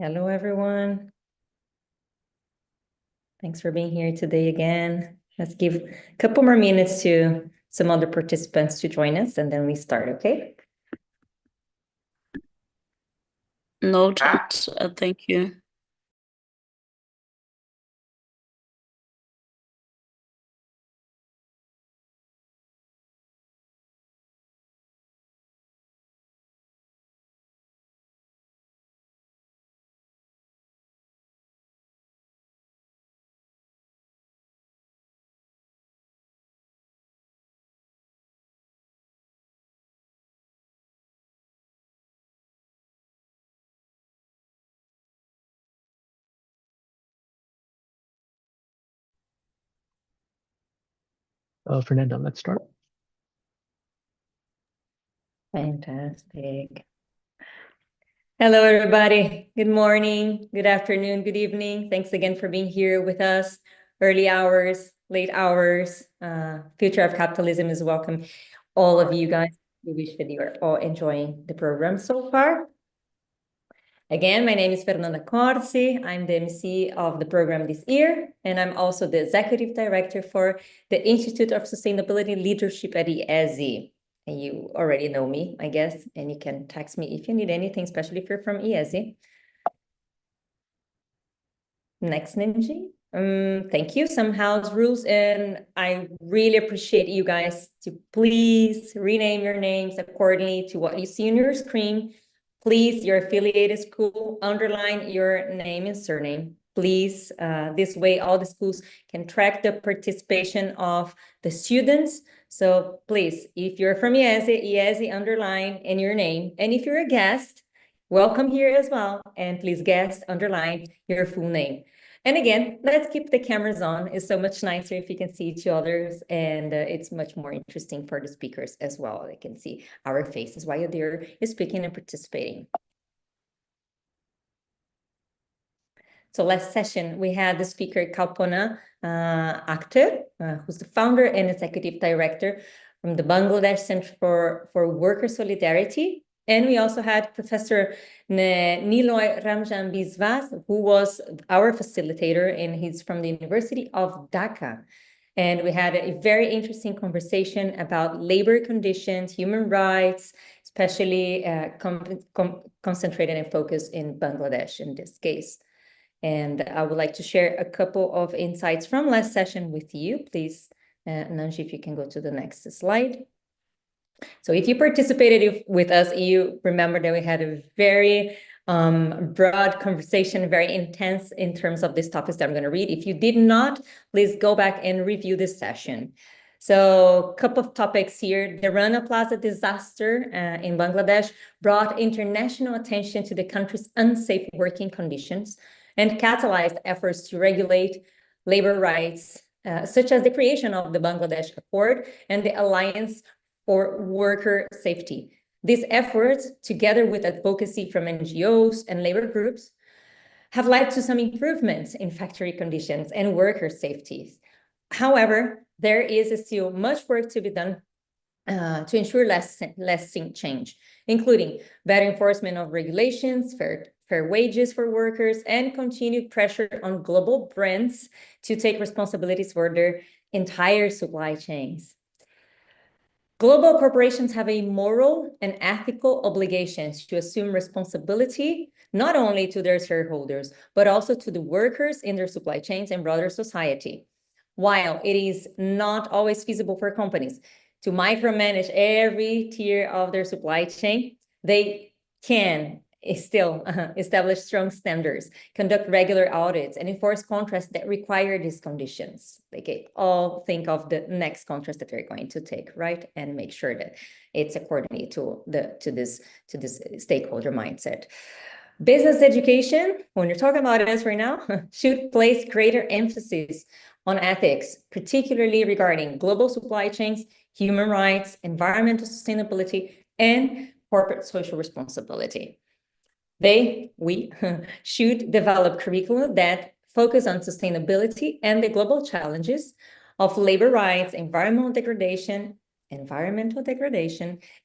Hello, everyone. Thanks for being here today again. Let's give a couple more minutes to some other participants to join us, and then we start, okay? Noted. Thank you. Fernando, let's start. Fantastic. Hello, everybody. Good morning, good afternoon, good evening. Thanks again for being here with us. Early hours, late hours. Future of Capitalism is welcome. All of you guys, we wish that you are all enjoying the program so far. Again, my name is Fernanda Corsi. I'm the MC of the program this year, and I'm also the Executive Director for the Institute of Sustainability Leadership at IESE. And you already know me, I guess, and you can text me if you need anything, especially if you're from IESE. Next, Ninji. Thank you. Some house rules, and I really appreciate you guys to please rename your names accordingly to what you see on your screen. Please, your affiliated school, underline your name and surname. Please, this way all the schools can track the participation of the students. So please, if you're from IESE, underline in your name. And if you're a guest, welcome here as well. And please guest, underline your full name. And again, let's keep the cameras on. It's so much nicer if you can see each other's, and it's much more interesting for the speakers as well. They can see our faces while they're speaking and participating. So last session, we had the speaker Kalpana Akhter, who's the founder and executive director from the Bangladesh Center for Worker Solidarity. And we also had Professor Niloy Ramjan Biswas, who was our facilitator, and he's from the University of Dhaka. And we had a very interesting conversation about labor conditions, human rights, especially concentrated and focused in Bangladesh in this case. And I would like to share a couple of insights from last session with you. Please, Nanji, if you can go to the next slide. So if you participated with us, you remember that we had a very broad conversation, very intense in terms of these topics that I'm going to read. If you did not, please go back and review this session. So a couple of topics here. The Rana Plaza disaster in Bangladesh brought international attention to the country's unsafe working conditions and catalyzed efforts to regulate labor rights, such as the creation of the Bangladesh Accord and the Alliance for Worker Safety. These efforts, together with advocacy from NGOs and labor groups, have led to some improvements in factory conditions and worker safety. However, there is still much work to be done to ensure lasting change, including better enforcement of regulations, fair wages for workers, and continued pressure on global brands to take responsibilities for their entire supply chains. Global corporations have a moral and ethical obligations to assume responsibility, not only to their shareholders, but also to the workers in their supply chains and broader society. While it is not always feasible for companies to micromanage every tier of their supply chain, they can still establish strong standards, conduct regular audits, and enforce contracts that require these conditions. They can all think of the next contracts that they're going to take, right? And make sure that it's accordingly to this stakeholder mindset. Business education, when you're talking about it right now, should place greater emphasis on ethics, particularly regarding global supply chains, human rights, environmental sustainability, and corporate social responsibility. We should develop curricula that focus on sustainability and the global challenges of labor rights, environmental degradation,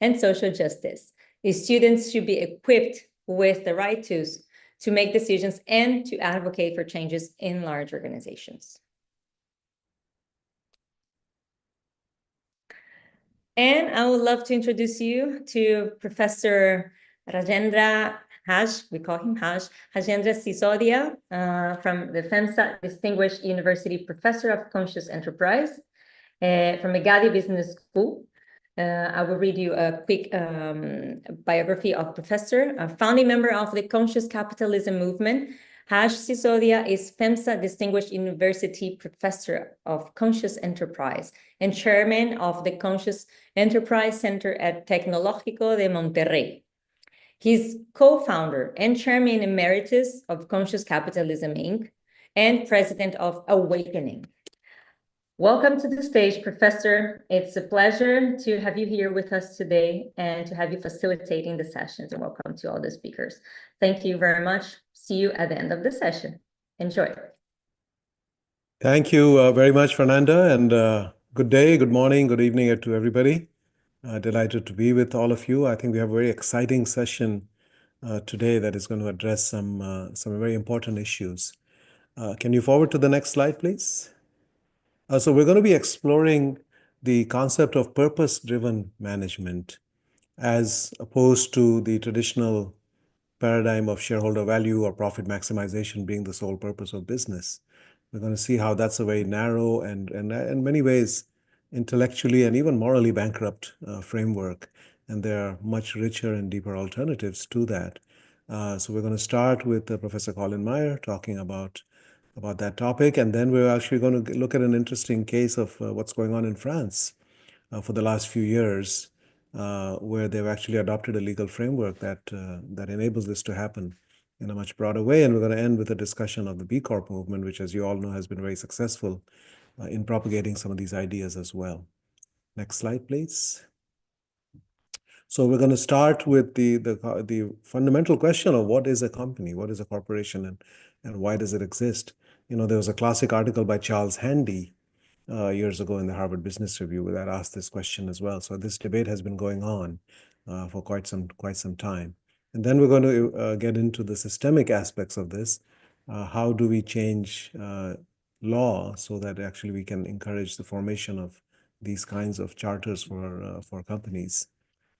and social justice. The students should be equipped with the right tools to make decisions and to advocate for changes in large organizations. And I would love to introduce you to Professor Rajendra Haj, we call him Haj, Rajendra Sisodia, from the FEMSA Distinguished University Professor of Conscious Enterprise, from Megadi Business School. I will read you a quick biography of Professor, a founding member of the Conscious Capitalism movement. Haj Sisodia is FEMSA Distinguished University Professor of Conscious Enterprise and Chairman of the Conscious Enterprise Center at Tecnológico de Monterrey. He's co-founder and Chairman Emeritus of Conscious Capitalism, Inc., and President of Awakening. Welcome to the stage, Professor. It's a pleasure to have you here with us today and to have you facilitating the sessions, and welcome to all the speakers. Thank you very much. See you at the end of the session. Enjoy. Thank you very much, Fernanda, and good day, good morning, good evening to everybody. Delighted to be with all of you. I think we have a very exciting session today that is going to address some very important issues. Can you forward to the next slide, please? So we're going to be exploring the concept of purpose-driven management as opposed to the traditional paradigm of shareholder value or profit maximization being the sole purpose of business. We're going to see how that's a very narrow and in many ways intellectually and even morally bankrupt framework. And there are much richer and deeper alternatives to that. So we're going to start with Professor Colin Meyer talking about that topic. And then we're actually going to look at an interesting case of what's going on in France for the last few years, where they've actually adopted a legal framework that enables this to happen in a much broader way. And we're going to end with a discussion of the B Corp movement, which, as you all know, has been very successful in propagating some of these ideas as well. Next slide, please. So we're going to start with the fundamental question of what is a company, what is a corporation, and why does it exist? You know, there was a classic article by Charles Handy years ago in the Harvard Business Review that asked this question as well. So this debate has been going on for quite some time. And then we're going to get into the systemic aspects of this. How do we change law so that actually we can encourage the formation of these kinds of charters for companies?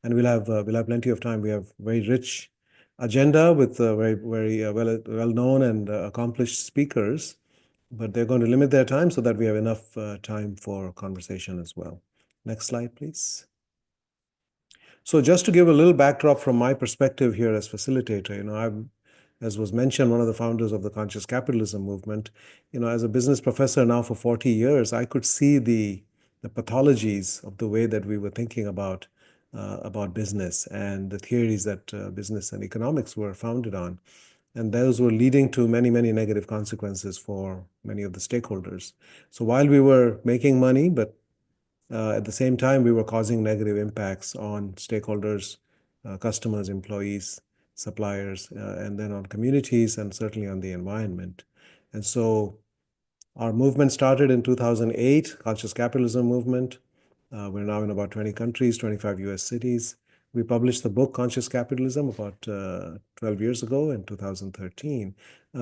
And we'll have plenty of time. We have very rich agenda with very well-known and accomplished speakers, but they're going to limit their time so that we have enough time for conversation as well. Next slide, please. So just to give a little backdrop from my perspective here as facilitator, you know, I'm, as was mentioned, one of the founders of the conscious capitalism movement. You know, as a business professor now for 40 years, I could see the pathologies of the way that we were thinking about business and the theories that business and economics were founded on. And those were leading to many, many negative consequences for many of the stakeholders. So while we were making money, but at the same time, we were causing negative impacts on stakeholders, customers, employees, suppliers, and then on communities and certainly on the environment. And so our movement started in 2008, Conscious Capitalism Movement. We're now in about 20 countries, 25 US cities. We published the book Conscious Capitalism about 12 years ago in 2013.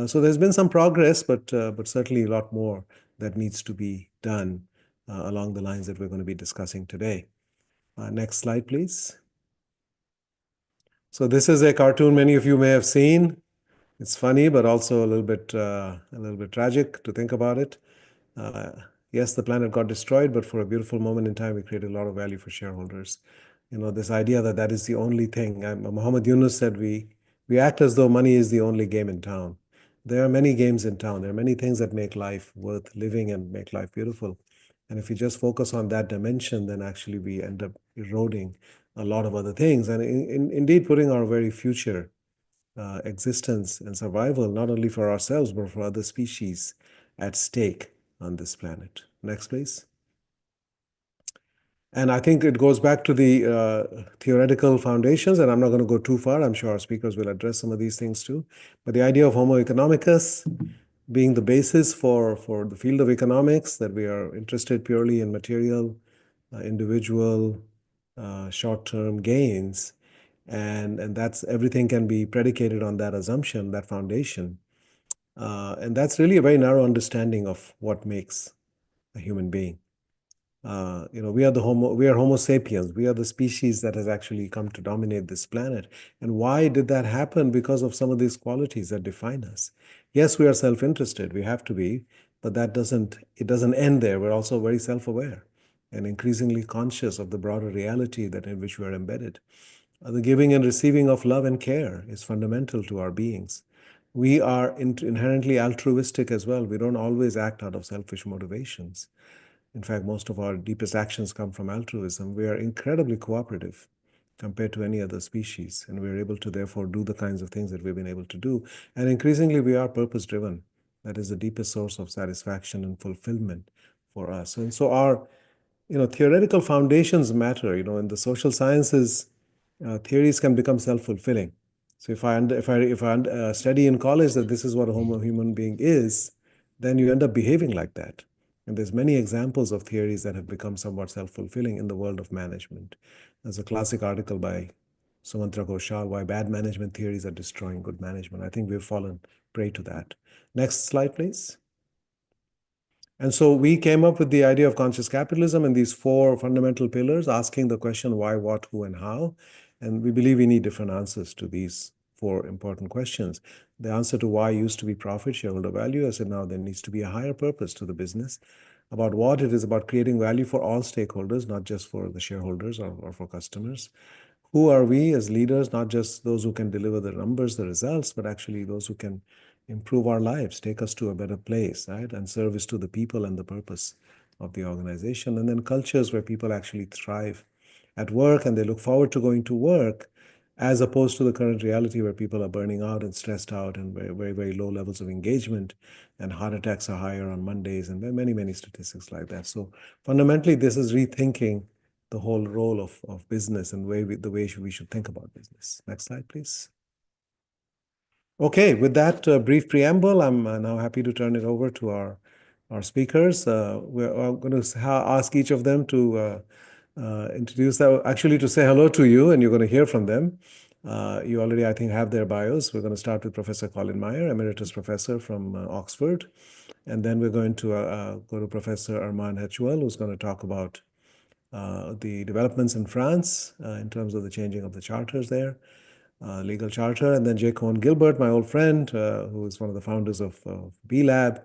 So there's been some progress, but certainly a lot more that needs to be done along the lines that we're going to be discussing today. Next slide, please. So this is a cartoon many of you may have seen. It's funny, but also a little bit tragic to think about it. Yes, the planet got destroyed, but for a beautiful moment in time, we created a lot of value for shareholders. You know, this idea that is the only thing. Muhammad Yunus said we act as though money is the only game in town. There are many games in town. There are many things that make life worth living and make life beautiful. And if we just focus on that dimension, then actually we end up eroding a lot of other things and indeed putting our very future existence and survival, not only for ourselves, but for other species at stake on this planet. Next, please. And I think it goes back to the theoretical foundations, and I'm not going to go too far. I'm sure our speakers will address some of these things too. But the idea of Homo economicus being the basis for the field of economics, that we are interested purely in material, individual, short-term gains, And that's everything can be predicated on that assumption, that foundation. And that's really a very narrow understanding of what makes a human being. We are Homo sapiens. We are the species that has actually come to dominate this planet. And why did that happen? Because of some of these qualities that define us. Yes, we are self-interested. We have to be, but it doesn't end there. We're also very self-aware and increasingly conscious of the broader reality that in which we are embedded. The giving and receiving of love and care is fundamental to our beings. We are inherently altruistic as well. We don't always act out of selfish motivations. In fact, most of our deepest actions come from altruism. We are incredibly cooperative compared to any other species, and we're able to therefore do the kinds of things that we've been able to do. And increasingly, we are purpose-driven. That is the deepest source of satisfaction and fulfillment for us. And so our theoretical foundations matter. In the social sciences, theories can become self-fulfilling. So if I study in college that this is what a human being is, then you end up behaving like that. And there's many examples of theories that have become somewhat self-fulfilling in the world of management. There's a classic article by Sumantra Ghoshal, Why Bad Management Theories Are Destroying Good Management. I think we've fallen prey to that. Next slide, please. And so we came up with the idea of conscious capitalism and these four fundamental pillars, asking the question why, what, who, and how. And we believe we need different answers to these four important questions. The answer to why used to be profit, shareholder value. I said now there needs to be a higher purpose to the business. About what, it is about creating value for all stakeholders, not just for the shareholders or for customers. Who are we as leaders, not just those who can deliver the numbers, the results, but actually those who can improve our lives, take us to a better place, right? And service to the people and the purpose of the organization. And then cultures where people actually thrive at work and they look forward to going to work, as opposed to the current reality where people are burning out and stressed out and very, very, very low levels of engagement, and heart attacks are higher on Mondays, and there are many, many statistics like that. So fundamentally, this is rethinking the whole role of business and the way we should think about business. Next slide, please. Okay, with that brief preamble, I'm now happy to turn it over to our speakers. We're going to ask each of them to introduce actually to say hello to you, and you're going to hear from them. You already, I think, have their bios. We're going to start with Professor Colin Meyer, Emeritus Professor from Oxford. And then we're going to go to Professor Armand Hechuel, who's going to talk about the developments in France in terms of the changing of the charters there, legal charter. And then Jay Cohen Gilbert, my old friend, who is one of the founders of B Lab,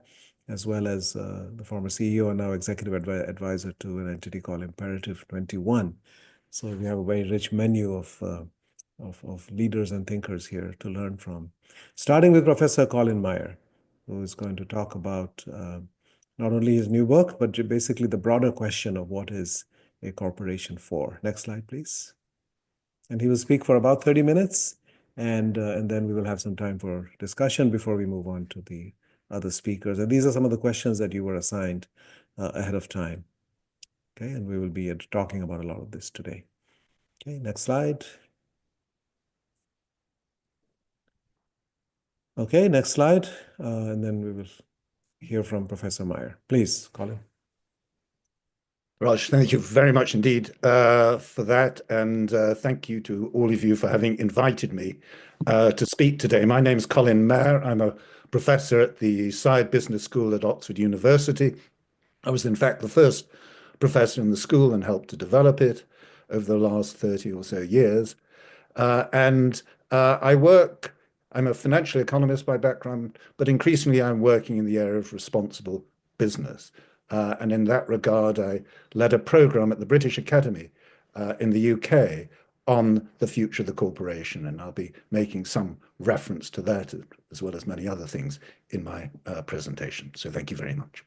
as well as the former CEO and now executive advisor to an entity called Imperative 21. So we have a very rich menu of leaders and thinkers here to learn from. Starting with Professor Colin Meyer, who is going to talk about not only his new book, but basically the broader question of what is a corporation for. Next slide, please. And he will speak for about 30 minutes, and then we will have some time for discussion before we move on to the other speakers. And these are some of the questions that you were assigned ahead of time. Okay, and we will be talking about a lot of this today. Okay, next slide. Okay, next slide. And then we will hear from Professor Meyer. Please, Colin. Raj, thank you very much indeed for that. And thank you to all of you for having invited me to speak today. My name is Colin Meyer. I'm a professor at the Saïd Business School at Oxford University. I was, in fact, the first professor in the school and helped to develop it over the last 30 or so years. I'm a financial economist by background, but increasingly I'm working in the area of responsible business. And in that regard, I led a program at the British Academy in the UK on the future of the corporation. And I'll be making some reference to that, as well as many other things in my presentation. So thank you very much.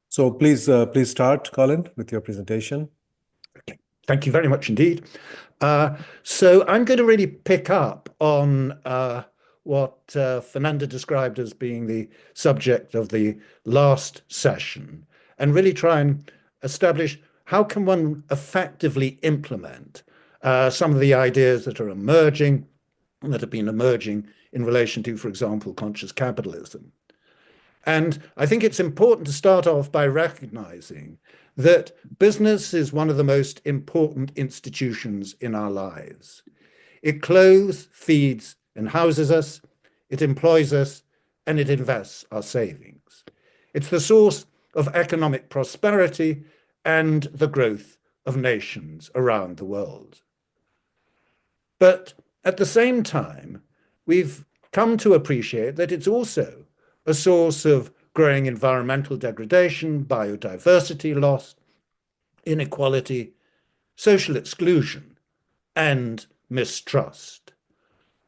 So please start, Colin, with your presentation. Okay. Thank you very much indeed. So I'm going to really pick up on what Fernanda described as being the subject of the last session, and really try and establish how can one effectively implement some of the ideas that are emerging, that have been emerging in relation to, for example, conscious capitalism. And I think it's important to start off by recognizing that business is one of the most important institutions in our lives. It clothes, feeds, and houses us, it employs us, and it invests our savings. It's the source of economic prosperity and the growth of nations around the world. But at the same time, we've come to appreciate that it's also a source of growing environmental degradation, biodiversity loss, inequality, social exclusion, and mistrust.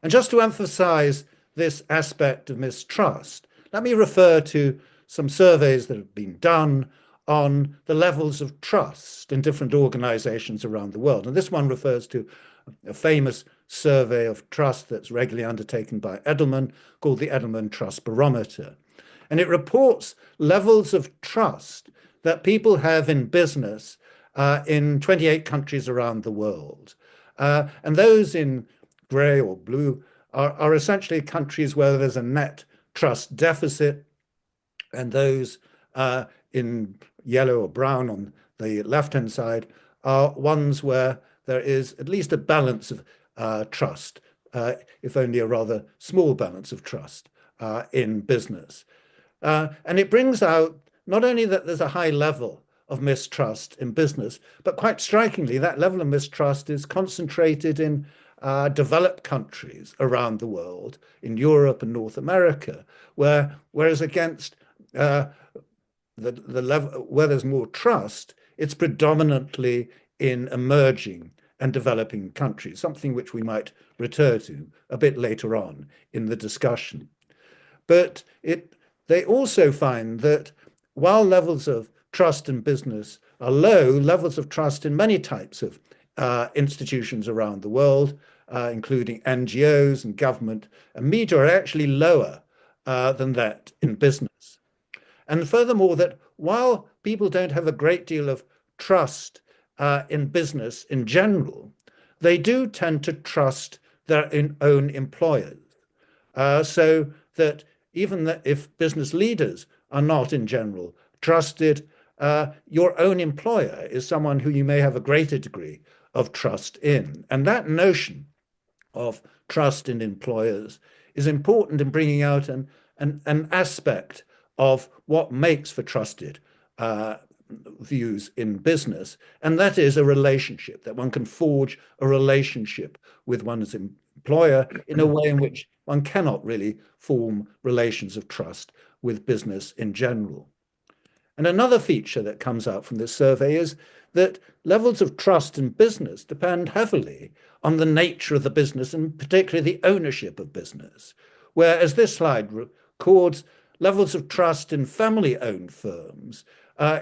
And just to emphasize this aspect of mistrust, let me refer to some surveys that have been done on the levels of trust in different organizations around the world. And this one refers to a famous survey of trust that's regularly undertaken by Edelman called the Edelman Trust Barometer. And it reports levels of trust that people have in business in 28 countries around the world. And those in grey or blue are essentially countries where there's a net trust deficit, and those in yellow or brown on the left-hand side are ones where there is at least a balance of trust, if only a rather small balance of trust in business. And it brings out not only that there's a high level of mistrust in business, but quite strikingly, that level of mistrust is concentrated in developed countries around the world, in Europe and North America, whereas against the level where there's more trust, it's predominantly in emerging and developing countries, something which we might return to a bit later on in the discussion. But they also find that while levels of trust in business are low, levels of trust in many types of institutions around the world, including NGOs and government and media, are actually lower than that in business. And furthermore, that while people don't have a great deal of trust in business in general, they do tend to trust their own employers. So that even if business leaders are not in general trusted, your own employer is someone who you may have a greater degree of trust in. And that notion of trust in employers is important in bringing out an aspect of what makes for trusted views in business, and that is a relationship, that one can forge a relationship with one's employer in a way in which one cannot really form relations of trust with business in general. And another feature that comes out from this survey is that levels of trust in business depend heavily on the nature of the business and particularly the ownership of business, whereas this slide records levels of trust in family-owned firms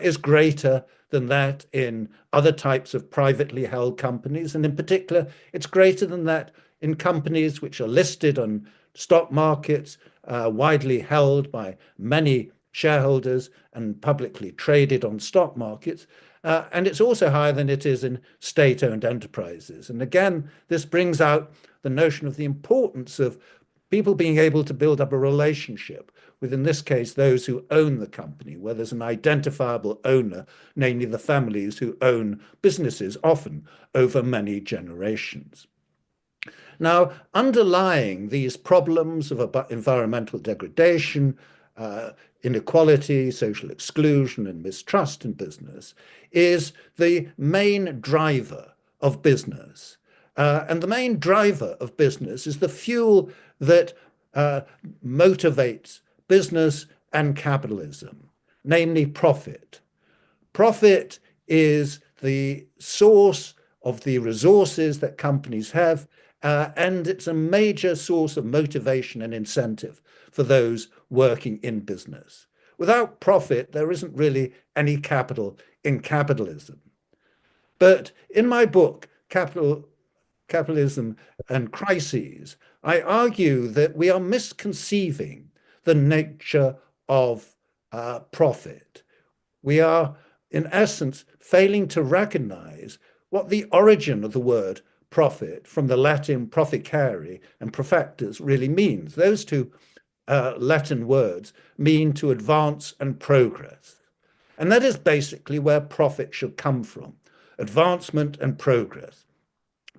is greater than that in other types of privately held companies. And in particular, it's greater than that in companies which are listed on stock markets, widely held by many shareholders and publicly traded on stock markets. And it's also higher than it is in state-owned enterprises. And again, this brings out the notion of the importance of people being able to build up a relationship with, in this case, those who own the company, where there's an identifiable owner, namely the families who own businesses, often over many generations. Now, underlying these problems of environmental degradation, inequality, social exclusion, and mistrust in business is the main driver of business. And the main driver of business is the fuel that motivates business and capitalism, namely profit. Profit is the source of the resources that companies have, and it's a major source of motivation and incentive for those working in business. Without profit, there isn't really any capital in capitalism. But in my book, Capitalism and Crises, I argue that we are misconceiving the nature of profit. We are, in essence, failing to recognize what the origin of the word profit, from the Latin proficere and profectus, really means. Those two Latin words mean to advance and progress. And that is basically where profit should come from, advancement and progress.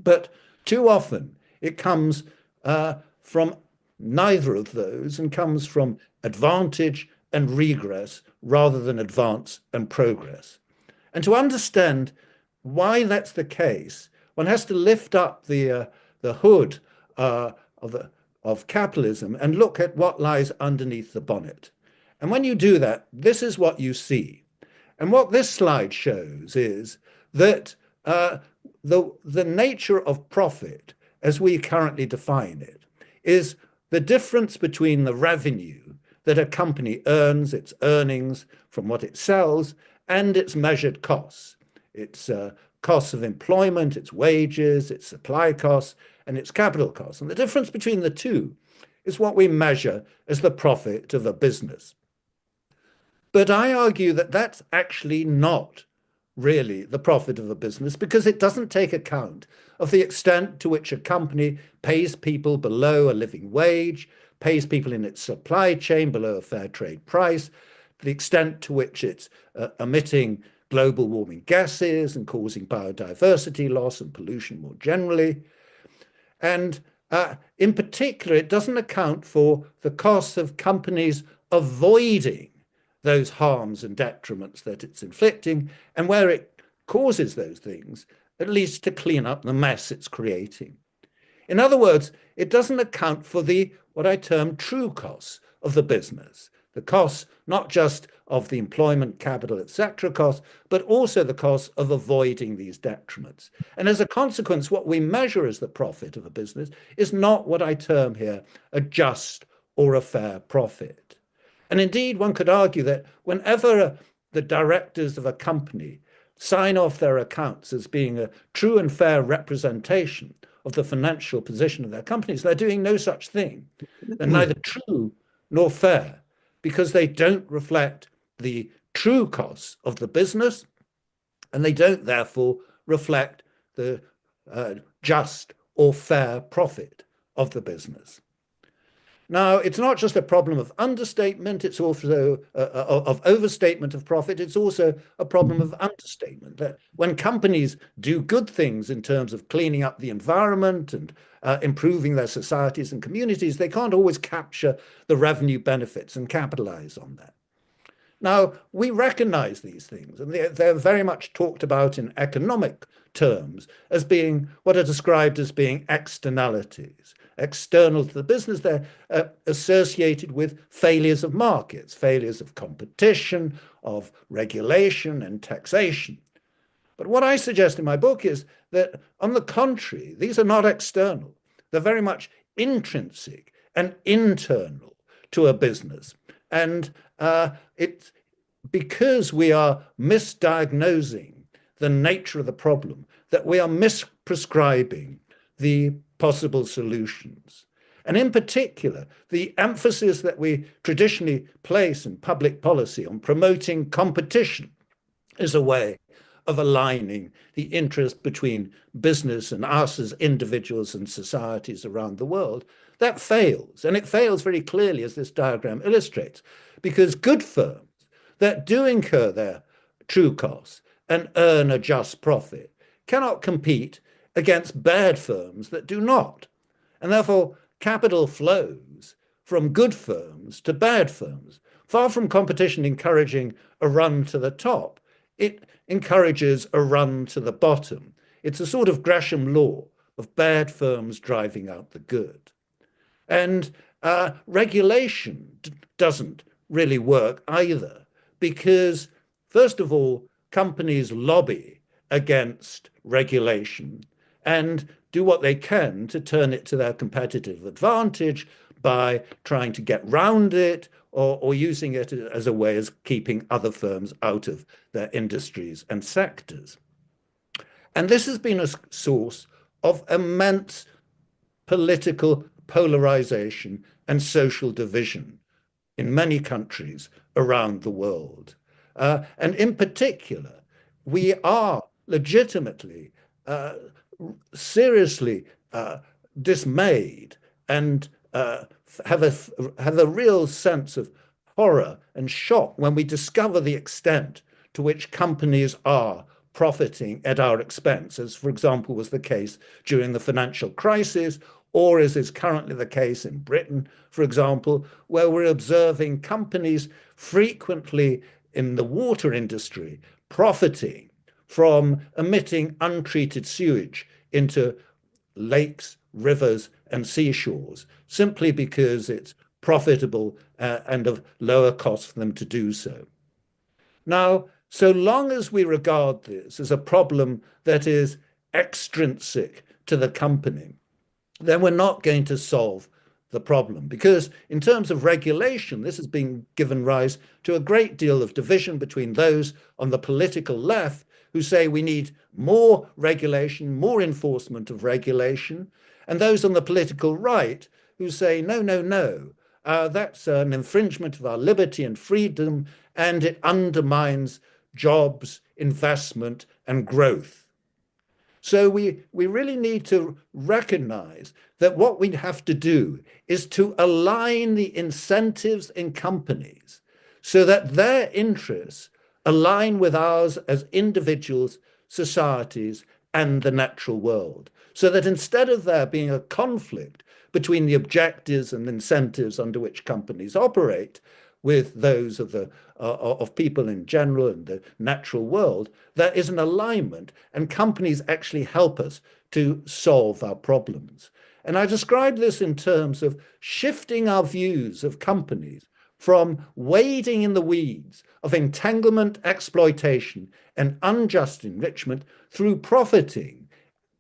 But too often it comes from neither of those and comes from advantage and regress rather than advance and progress. And to understand why that's the case, one has to lift up the hood of capitalism and look at what lies underneath the bonnet. And when you do that, this is what you see. And what this slide shows is that the nature of profit, as we currently define it, is the difference between the revenue that a company earns, its earnings from what it sells, and its measured costs. Its costs of employment, its wages, its supply costs, and its capital costs. And the difference between the two is what we measure as the profit of a business. But I argue that that's actually not really the profit of a business, because it doesn't take account of the extent to which a company pays people below a living wage, pays people in its supply chain below a fair trade price, the extent to which it's emitting global warming gases and causing biodiversity loss and pollution more generally. And in particular, it doesn't account for the costs of companies avoiding those harms and detriments that it's inflicting, and where it causes those things, at least to clean up the mess it's creating. In other words, it doesn't account for what I term true costs of the business, the costs not just of the employment, capital, etc. costs, but also the costs of avoiding these detriments. And as a consequence, what we measure as the profit of a business is not what I term here a just or a fair profit. And indeed, one could argue that whenever the directors of a company sign off their accounts as being a true and fair representation of the financial position of their companies, they're doing no such thing. They're neither true nor fair, because they don't reflect the true costs of the business, and they don't therefore reflect the just or fair profit of the business. Now, it's not just a problem of understatement, it's also of overstatement of profit, it's also a problem of understatement. That when companies do good things in terms of cleaning up the environment and improving their societies and communities, they can't always capture the revenue benefits and capitalize on that. Now, we recognize these things, and they're very much talked about in economic terms as being what are described as being externalities. External to the business, they're associated with failures of markets, failures of competition, of regulation and taxation. But what I suggest in my book is that, on the contrary, these are not external. They're very much intrinsic and internal to a business. And it's because we are misdiagnosing the nature of the problem that we are misprescribing the possible solutions. And in particular, the emphasis that we traditionally place in public policy on promoting competition is a way of aligning the interest between business and us as individuals and societies around the world. That fails, and it fails very clearly, as this diagram illustrates, because good firms that do incur their true costs and earn a just profit cannot compete against bad firms that do not. And therefore, capital flows from good firms to bad firms. Far from competition encouraging a run to the top, it encourages a run to the bottom. It's a sort of Gresham law of bad firms driving out the good. And regulation doesn't really work either, because, first of all, companies lobby against regulation and do what they can to turn it to their competitive advantage by trying to get round it or using it as a way of keeping other firms out of their industries and sectors. And this has been a source of immense political polarization and social division in many countries around the world. And in particular, we are legitimately, seriously dismayed and have a real sense of horror and shock when we discover the extent to which companies are profiting at our expense, as, for example, was the case during the financial crisis, or as is currently the case in Britain, for example, where we're observing companies frequently in the water industry profiting from emitting untreated sewage into lakes, rivers, and seashores, simply because it's profitable and of lower cost for them to do so. Now, so long as we regard this as a problem that is extrinsic to the company, then we're not going to solve the problem. Because in terms of regulation, this has been given rise to a great deal of division between those on the political left who say we need more regulation, more enforcement of regulation, and those on the political right who say, no, no, no, that's an infringement of our liberty and freedom, and it undermines jobs, investment, and growth. So we really need to recognize that what we have to do is to align the incentives in companies so that their interests align with ours as individuals, societies, and the natural world. So that instead of there being a conflict between the objectives and incentives under which companies operate with those of people in general and the natural world, there is an alignment, and companies actually help us to solve our problems. And I describe this in terms of shifting our views of companies from wading in the weeds of entanglement, exploitation, and unjust enrichment through profiting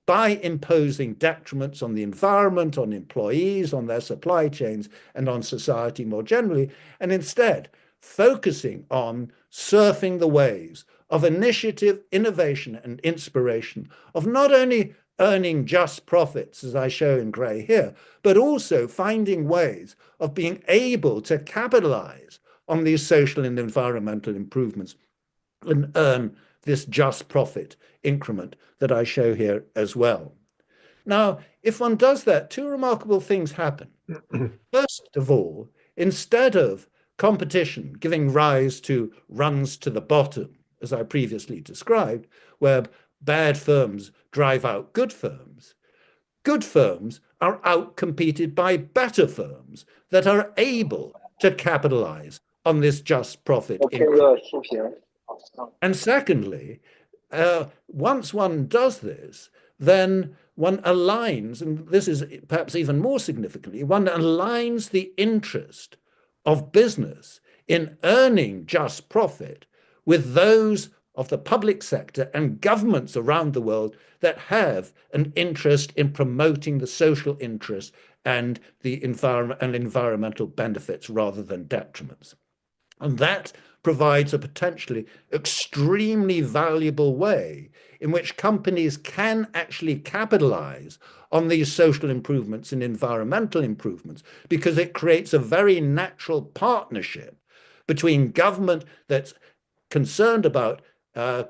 by imposing detriments on the environment, on employees, on their supply chains, and on society more generally, and instead focusing on surfing the waves of initiative, innovation, and inspiration, of not only earning just profits, as I show in grey here, but also finding ways of being able to capitalize on these social and environmental improvements and earn this just profit increment that I show here as well. Now, if one does that, two remarkable things happen. First of all, instead of competition giving rise to runs to the bottom, as I previously described, where bad firms drive out good firms are outcompeted by better firms that are able to capitalize on this just profit increment. And secondly, once one does this, then one aligns, and this is perhaps even more significantly, one aligns the interest of business in earning just profit with those of the public sector and governments around the world that have an interest in promoting the social interest and the environmental benefits rather than detriments. And that provides a potentially extremely valuable way in which companies can actually capitalize on these social improvements and environmental improvements, because it creates a very natural partnership between government that's concerned about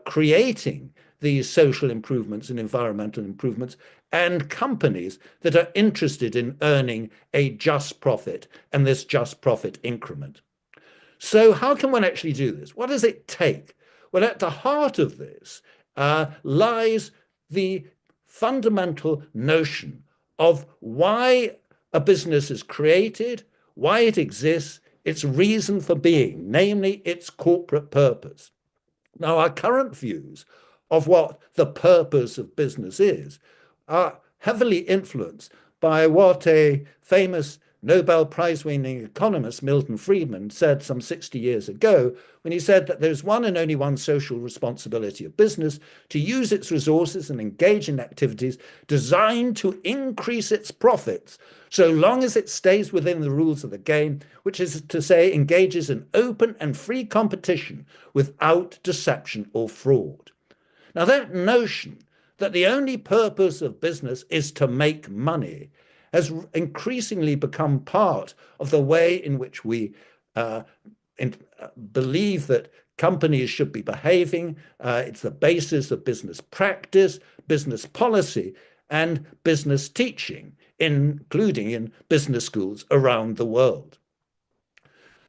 creating these social improvements and environmental improvements, and companies that are interested in earning a just profit and this just profit increment. So how can one actually do this? What does it take? Well, at the heart of this lies the fundamental notion of why a business is created, why it exists, its reason for being, namely its corporate purpose. Now, our current views of what the purpose of business is are heavily influenced by what a famous Nobel Prize-winning economist, Milton Friedman, said some 60 years ago, when he said that there's one and only one social responsibility of business: to use its resources and engage in activities designed to increase its profits, so long as it stays within the rules of the game, which is to say, engages in open and free competition without deception or fraud. Now, that notion that the only purpose of business is to make money has increasingly become part of the way in which we believe that companies should be behaving. It's the basis of business practice, business policy, and business teaching including in business schools around the world.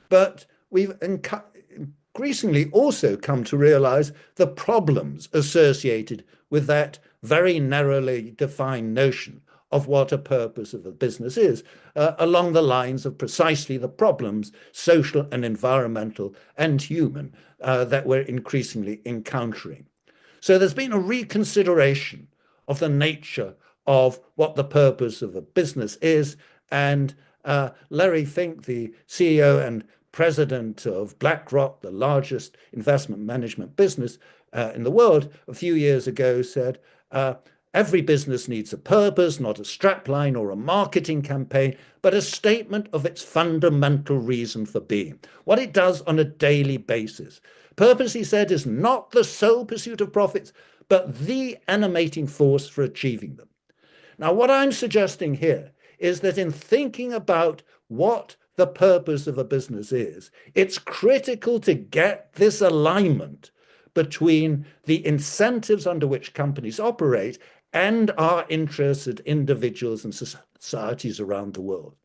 But we've increasingly also come to realize the problems associated with that very narrowly defined notion of what a purpose of a business is, along the lines of precisely the problems, social and environmental and human, that we're increasingly encountering. So there's been a reconsideration of the nature of what the purpose of a business is, and Larry Fink, the CEO and president of BlackRock, the largest investment management business in the world, a few years ago said, every business needs a purpose, not a strapline or a marketing campaign, but a statement of its fundamental reason for being, what it does on a daily basis. Purpose, he said, is not the sole pursuit of profits, but the animating force for achieving them. Now, what I'm suggesting here is that in thinking about what the purpose of a business is, it's critical to get this alignment between the incentives under which companies operate and our interested individuals and societies around the world.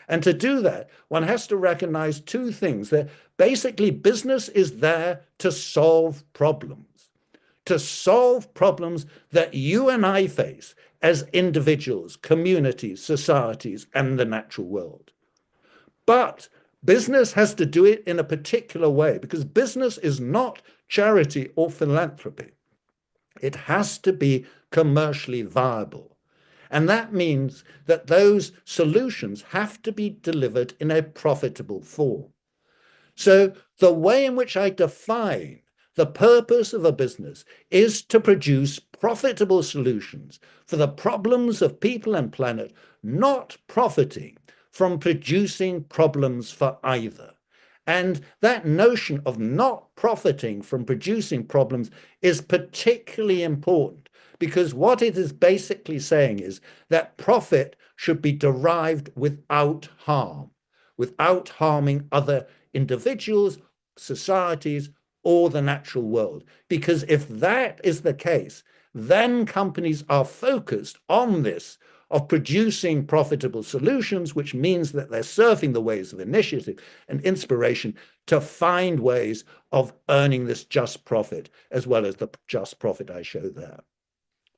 And to do that, one has to recognize two things: that basically business is there to solve problems that you and I face as individuals, communities, societies, and the natural world. But business has to do it in a particular way, because business is not charity or philanthropy. It has to be commercially viable. And that means that those solutions have to be delivered in a profitable form. So the way in which I define the purpose of a business is to produce profitable solutions for the problems of people and planet, not profiting from producing problems for either. And that notion of not profiting from producing problems is particularly important, because what it is basically saying is that profit should be derived without harm, without harming other individuals, societies, or the natural world. Because if that is the case, then companies are focused on this, of producing profitable solutions, which means that they're surfing the waves of initiative and inspiration to find ways of earning this just profit, as well as the just profit I show there.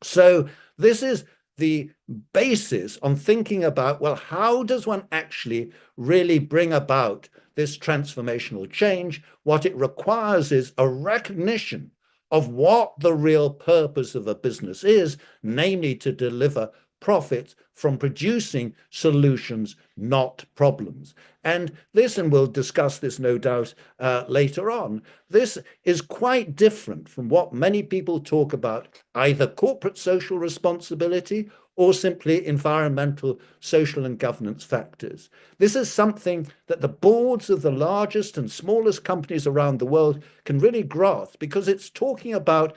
So this is the basis on thinking about, well, how does one actually really bring about this transformational change? What it requires is a recognition of what the real purpose of a business is, namely to deliver profit from producing solutions, not problems. And this, and we'll discuss this no doubt later on, this is quite different from what many people talk about, either corporate social responsibility or simply environmental, social, and governance factors. This is something that the boards of the largest and smallest companies around the world can really grasp, because it's talking about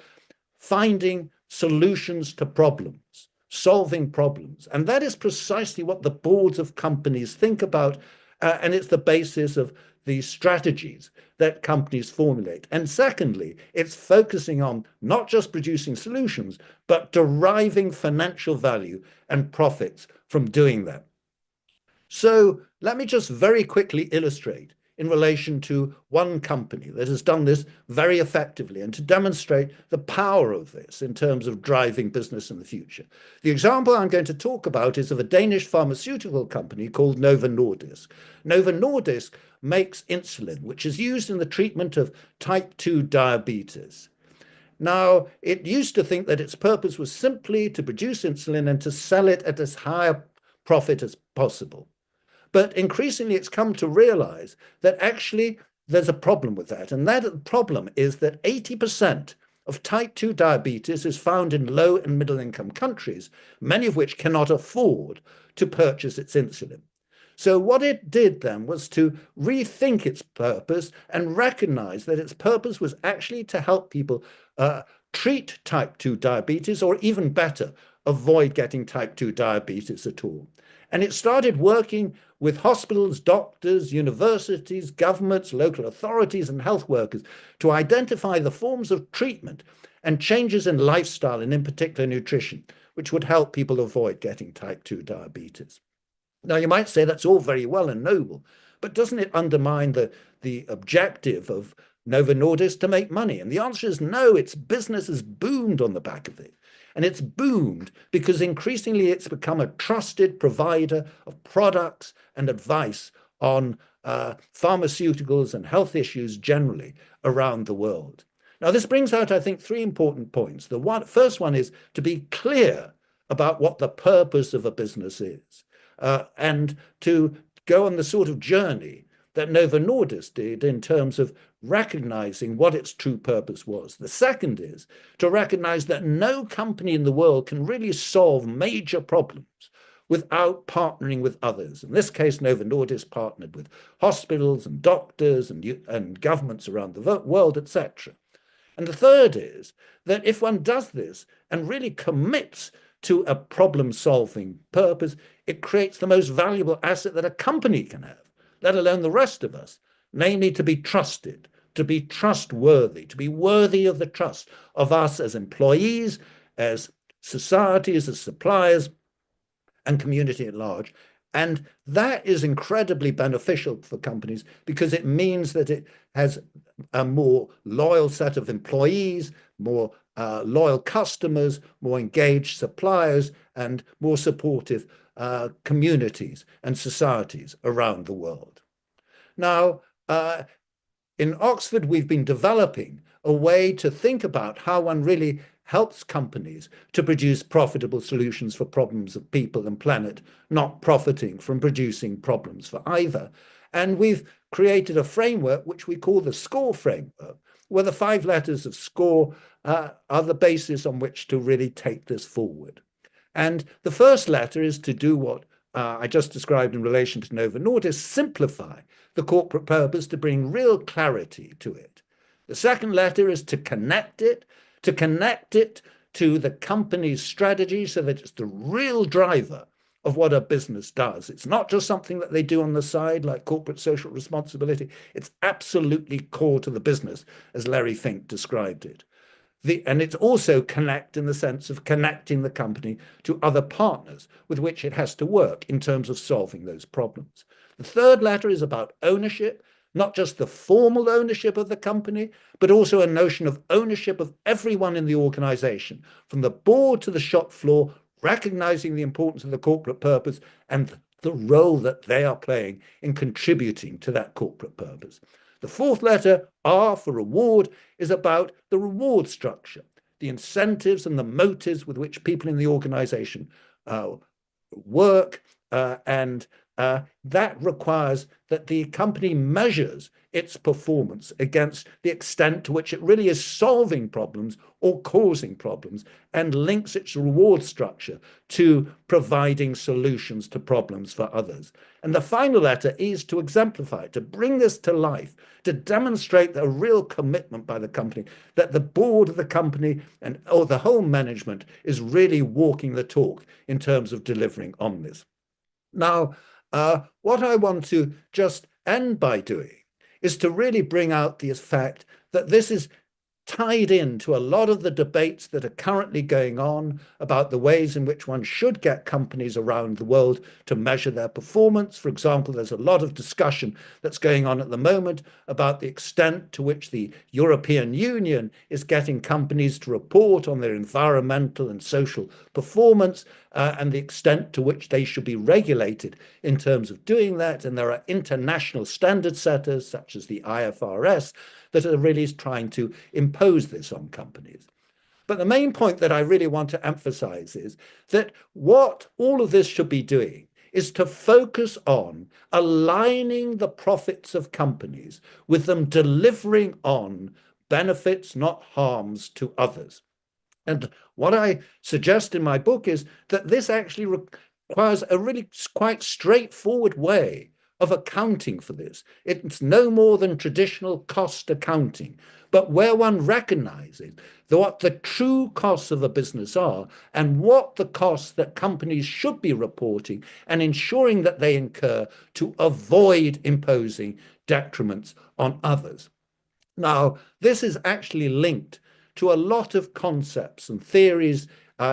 finding solutions to problems, solving problems. And that is precisely what the boards of companies think about, and it's the basis of the strategies that companies formulate. And secondly, it's focusing on not just producing solutions, but deriving financial value and profits from doing that. So let me just very quickly illustrate in relation to one company that has done this very effectively, and to demonstrate the power of this in terms of driving business in the future. The example I'm going to talk about is of a Danish pharmaceutical company called Novo Nordisk. Novo Nordisk makes insulin, which is used in the treatment of type 2 diabetes. Now, it used to think that its purpose was simply to produce insulin and to sell it at as high a profit as possible. But increasingly, it's come to realize that actually there's a problem with that. And that problem is that 80% of type 2 diabetes is found in low and middle income countries, many of which cannot afford to purchase its insulin. So what it did then was to rethink its purpose and recognize that its purpose was actually to help people treat type 2 diabetes, or even better, avoid getting type 2 diabetes at all. And it started working with hospitals, doctors, universities, governments, local authorities, and health workers to identify the forms of treatment and changes in lifestyle, and in particular nutrition, which would help people avoid getting type 2 diabetes. Now, you might say that's all very well and noble, but doesn't it undermine the objective of Novo Nordisk to make money? And the answer is no. Its business has boomed on the back of it. And it's boomed because increasingly it's become a trusted provider of products and advice on pharmaceuticals and health issues generally around the world. Now, this brings out, I think, three important points. The first one is to be clear about what the purpose of a business is, and to go on the sort of journey that Novo Nordisk did in terms of recognizing what its true purpose was. The second is to recognize that no company in the world can really solve major problems without partnering with others. In this case, Novo Nordisk partnered with hospitals and doctors and governments around the world, etc. And the third is that if one does this and really commits to a problem-solving purpose, it creates the most valuable asset that a company can have, let alone the rest of us, namely to be trusted, to be trustworthy, to be worthy of the trust of us as employees, as societies, as suppliers, and community at large. And that is incredibly beneficial for companies because it means that it has a more loyal set of employees, more loyal customers, more engaged suppliers, and more supportive communities and societies around the world. Now, in Oxford, we've been developing a way to think about how one really helps companies to produce profitable solutions for problems of people and planet, not profiting from producing problems for either. And we've created a framework which we call the SCORE framework, where the 5 letters of SCORE are the basis on which to really take this forward. And the first letter is to do what I just described in relation to Novo Nordisk, simplify the corporate purpose to bring real clarity to it. The second letter is to connect it to the company's strategy so that it's the real driver of what a business does. It's not just something that they do on the side like corporate social responsibility. It's absolutely core to the business, as Larry Fink described it. And it's also connect in the sense of connecting the company to other partners with which it has to work in terms of solving those problems. The third letter is about ownership, not just the formal ownership of the company, but also a notion of ownership of everyone in the organization, from the board to the shop floor, recognizing the importance of the corporate purpose and the role that they are playing in contributing to that corporate purpose. The fourth letter, R for reward, is about the reward structure, the incentives and the motives with which people in the organization work, and that requires that the company measures its performance against the extent to which it really is solving problems or causing problems, and links its reward structure to providing solutions to problems for others. And the final letter is to exemplify, to bring this to life, to demonstrate a real commitment by the company, that the board of the company or the whole management is really walking the talk in terms of delivering on this. Now, what I want to just end by doing is to really bring out the fact that this is tied into a lot of the debates that are currently going on about the ways in which one should get companies around the world to measure their performance. For example, there's a lot of discussion that's going on at the moment about the extent to which the European Union is getting companies to report on their environmental and social performance, and the extent to which they should be regulated in terms of doing that. And there are international standard setters, such as the IFRS, that are really trying to impose this on companies. But the main point that I really want to emphasize is that what all of this should be doing is to focus on aligning the profits of companies with them delivering on benefits, not harms, to others. And what I suggest in my book is that this actually requires a really quite straightforward way of accounting for this. It's no more than traditional cost accounting, but where one recognizes what the true costs of a business are and what the costs that companies should be reporting and ensuring that they incur to avoid imposing detriments on others. Now, this is actually linked to a lot of concepts and theories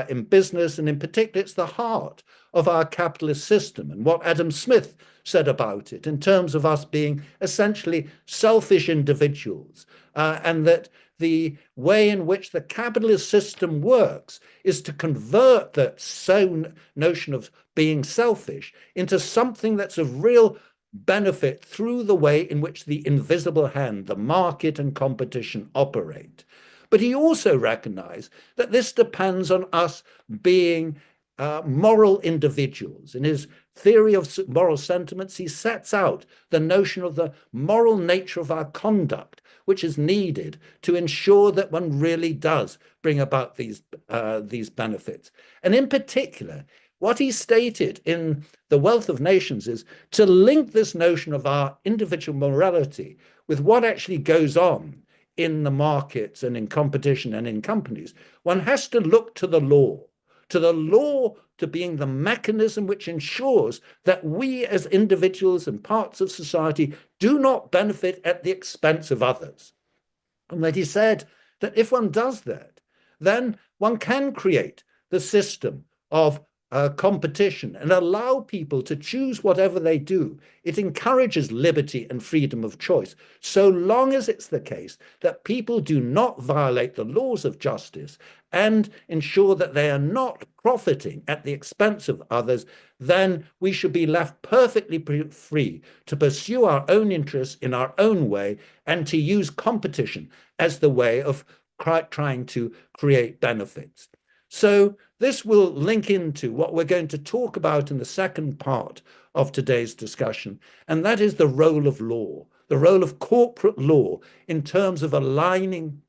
in business, and in particular, it's the heart of our capitalist system and what Adam Smith said about it in terms of us being essentially selfish individuals, and that the way in which the capitalist system works is to convert that notion of being selfish into something that's of real benefit through the way in which the invisible hand, the market and competition operate. But he also recognized that this depends on us being moral individuals. In his theory of moral sentiments, he sets out the notion of the moral nature of our conduct, which is needed to ensure that one really does bring about these benefits. And in particular, what he stated in The Wealth of Nations is to link this notion of our individual morality with what actually goes on in the markets and in competition and in companies. One has to look to the law to being the mechanism which ensures that we as individuals and parts of society do not benefit at the expense of others. And that he said that if one does that, then one can create the system of competition and allow people to choose whatever they do. It encourages liberty and freedom of choice, so long as it's the case that people do not violate the laws of justice and ensure that they are not profiting at the expense of others. Then we should be left perfectly free to pursue our own interests in our own way and to use competition as the way of trying to create benefits. So this will link into what we're going to talk about in the second part of today's discussion, and that is the role of law, the role of corporate law in terms of aligning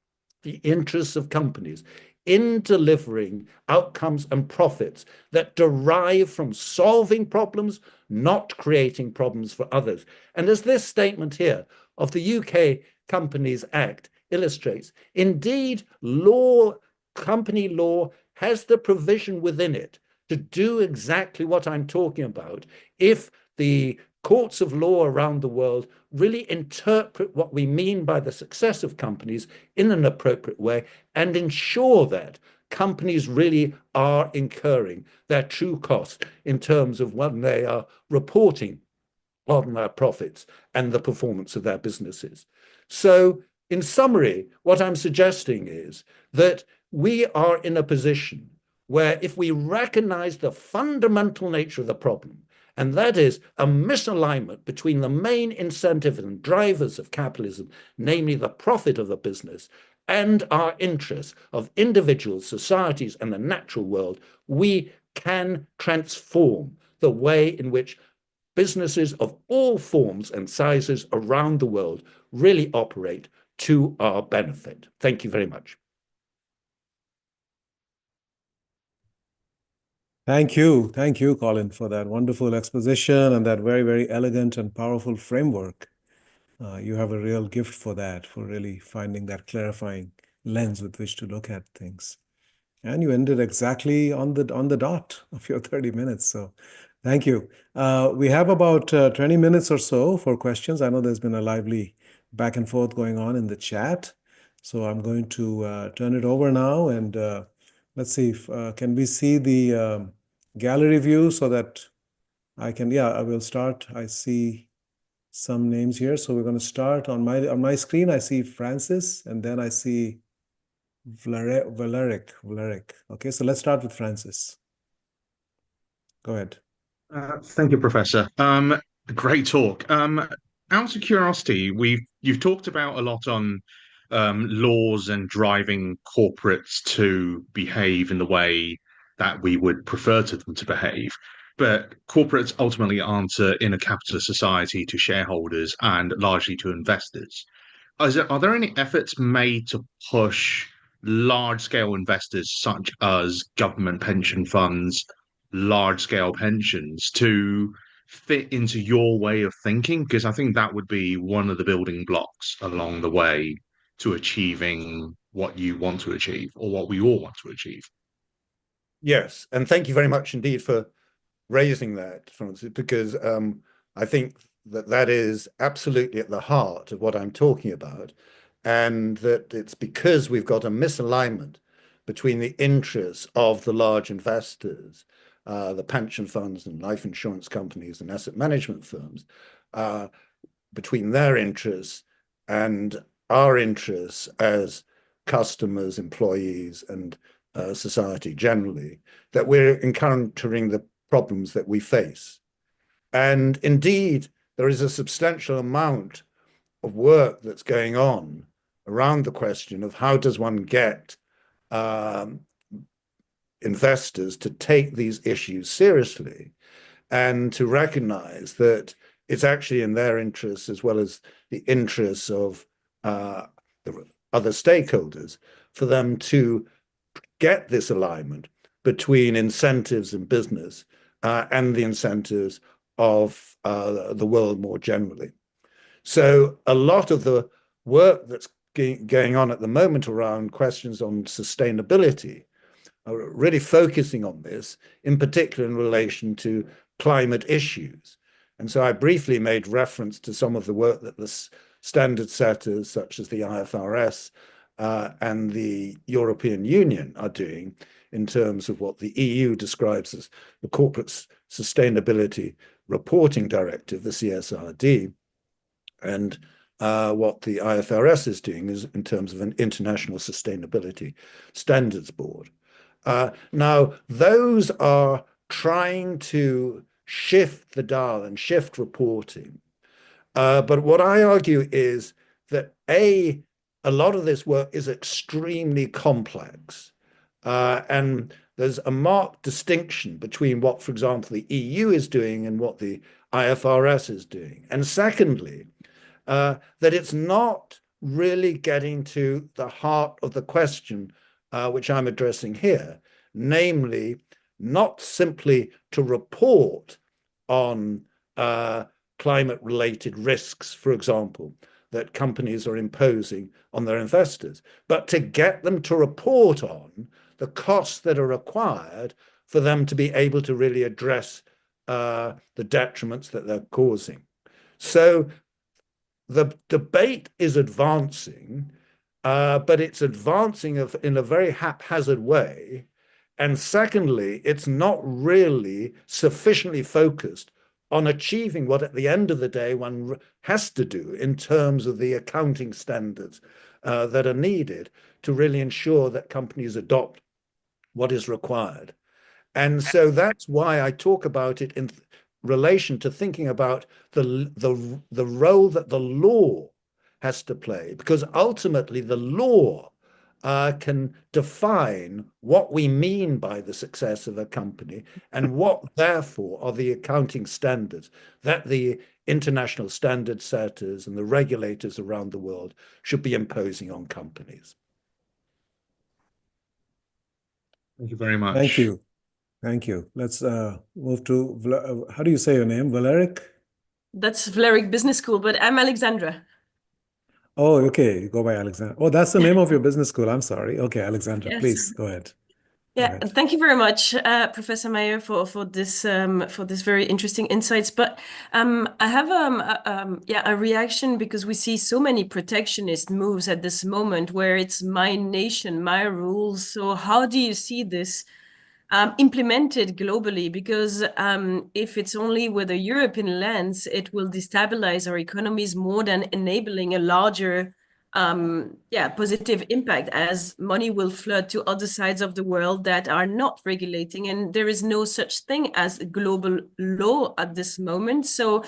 the interests of companies in delivering outcomes and profits that derive from solving problems, not creating problems for others. And as this statement here of the UK Companies Act illustrates, indeed, company law has the provision within it to do exactly what I'm talking about if the courts of law around the world really interpret what we mean by the success of companies in an appropriate way and ensure that companies really are incurring their true cost in terms of when they are reporting on their profits and the performance of their businesses. So in summary, what I'm suggesting is that we are in a position where if we recognize the fundamental nature of the problem, and that is a misalignment between the main incentive and drivers of capitalism, namely the profit of the business, and our interests of individuals, societies, and the natural world, we can transform the way in which businesses of all forms and sizes around the world really operate to our benefit. Thank you very much. Thank you, Colin, for that wonderful exposition and that very, very elegant and powerful framework. You have a real gift for that, for really finding that clarifying lens with which to look at things. And you ended exactly on the dot of your 30 minutes. So thank you. We have about 20 minutes or so for questions. I know there's been a lively back and forth going on in the chat. So I'm going to turn it over now, and let's see if can we see the gallery view so that I can, I will start. I see some names here. So we're going to start on my screen. I see Francis, and then I see Valeric. Okay, so let's start with Francis. Go ahead. Thank you, Professor. Great talk. Out of curiosity, you've talked about a lot on laws and driving corporates to behave in the way that we would prefer to them to behave. But corporates ultimately answer in a capitalist society to shareholders and largely to investors. Are there any efforts made to push large-scale investors such as government pension funds, large-scale pensions, to fit into your way of thinking? Because I think that would be one of the building blocks along the way to achieving what you want to achieve or what we all want to achieve. Yes, and thank you very much indeed for raising that, Francis, because I think that that is absolutely at the heart of what I'm talking about, and that it's because we've got a misalignment between the interests of the large investors, the pension funds and life insurance companies and asset management firms, between their interests and our interests as customers, employees, and society generally, that we're encountering the problems that we face. And indeed, there is a substantial amount of work that's going on around the question of how does one get investors to take these issues seriously and to recognize that it's actually in their interests as well as the interests of the other stakeholders for them to get this alignment between incentives in business and the incentives of the world more generally. So a lot of the work that's going on at the moment around questions on sustainability are really focusing on this, in particular in relation to climate issues. And so I briefly made reference to some of the work that the standard setters, such as the IFRS and the European Union, are doing in terms of what the EU describes as the Corporate Sustainability Reporting Directive, the CSRD, and what the IFRS is doing is in terms of an International Sustainability Standards Board. Now, those are trying to shift the dial and shift reporting. But what I argue is that a lot of this work is extremely complex. And there's a marked distinction between what, for example, the EU is doing and what the IFRS is doing. And secondly, that it's not really getting to the heart of the question which I'm addressing here, namely, not simply to report on climate-related risks, for example, that companies are imposing on their investors, but to get them to report on the costs that are required for them to be able to really address the detriments that they're causing. So the debate is advancing, but it's advancing in a very haphazard way. And secondly, it's not really sufficiently focused on achieving what at the end of the day one has to do in terms of the accounting standards that are needed to really ensure that companies adopt what is required. And so that's why I talk about it in relation to thinking about the role that the law has to play, because ultimately the law can define what we mean by the success of a company and what, therefore, are the accounting standards that the international standard setters and the regulators around the world should be imposing on companies. Thank you very much. Thank you. Thank you. Let's move to, how do you say your name? Valeric? That's Valeric Business School, but I'm Alexandra. Oh, okay. You go by Alexandra. Oh, that's the name of your business school. I'm sorry. Okay, Alexandra, Yes. please go ahead. Yeah, thank you very much, Professor Meyer, for this very interesting insights. But I have a reaction because we see so many protectionist moves at this moment where it's my nation, my rules. So how do you see this implemented globally? Because if it's only with a European lens, it will destabilize our economies more than enabling a larger positive impact, as money will flood to other sides of the world that are not regulating, and there is no such thing as global law at this moment. So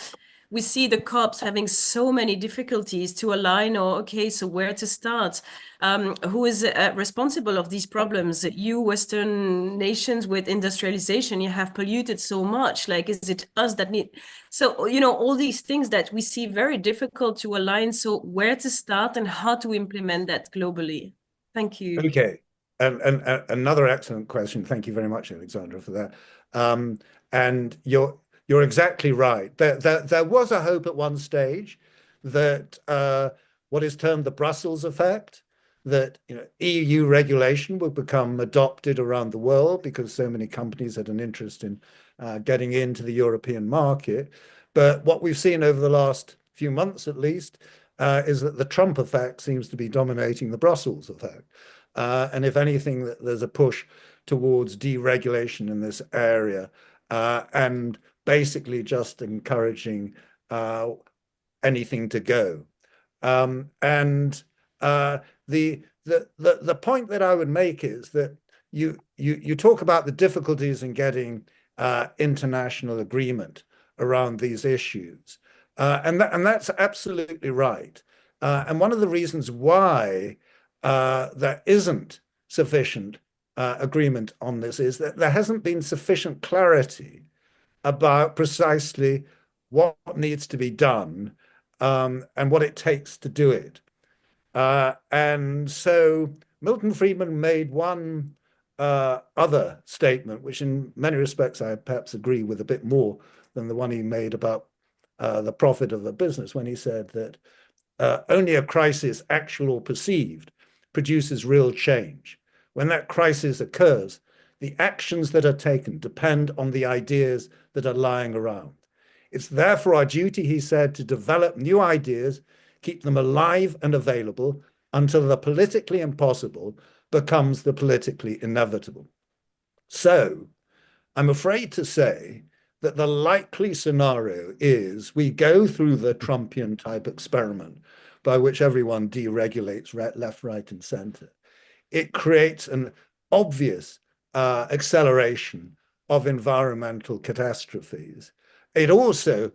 we see the COPs having so many difficulties to align, or okay, so where to start? Who is responsible of these problems? You Western nations with industrialization, you have polluted so much. Like, is it us that need? So, you know, all these things that we see very difficult to align. So where to start and how to implement that globally? Thank you. Okay. And another excellent question. Thank you very much, Alexandra, for that. And your you're exactly right. There was a hope at one stage that what is termed the Brussels effect, that EU regulation would become adopted around the world because so many companies had an interest in getting into the European market. But what we've seen over the last few months, at least, is that the Trump effect seems to be dominating the Brussels effect. And if anything, there's a push towards deregulation in this area and basically just encouraging anything to go. And the point that I would make is that you talk about the difficulties in getting international agreement around these issues, and that's absolutely right. And one of the reasons why there isn't sufficient agreement on this is that there hasn't been sufficient clarity about precisely what needs to be done and what it takes to do it. And so Milton Friedman made one other statement, which in many respects I perhaps agree with a bit more than the one he made about the profit of a business, when he said that only a crisis, actual or perceived, produces real change. When that crisis occurs, the actions that are taken depend on the ideas that are lying around. It's therefore our duty, he said, to develop new ideas, keep them alive and available until the politically impossible becomes the politically inevitable. So I'm afraid to say that the likely scenario is we go through the Trumpian type experiment by which everyone deregulates left, right, and center. It creates an obvious acceleration of environmental catastrophes. It also,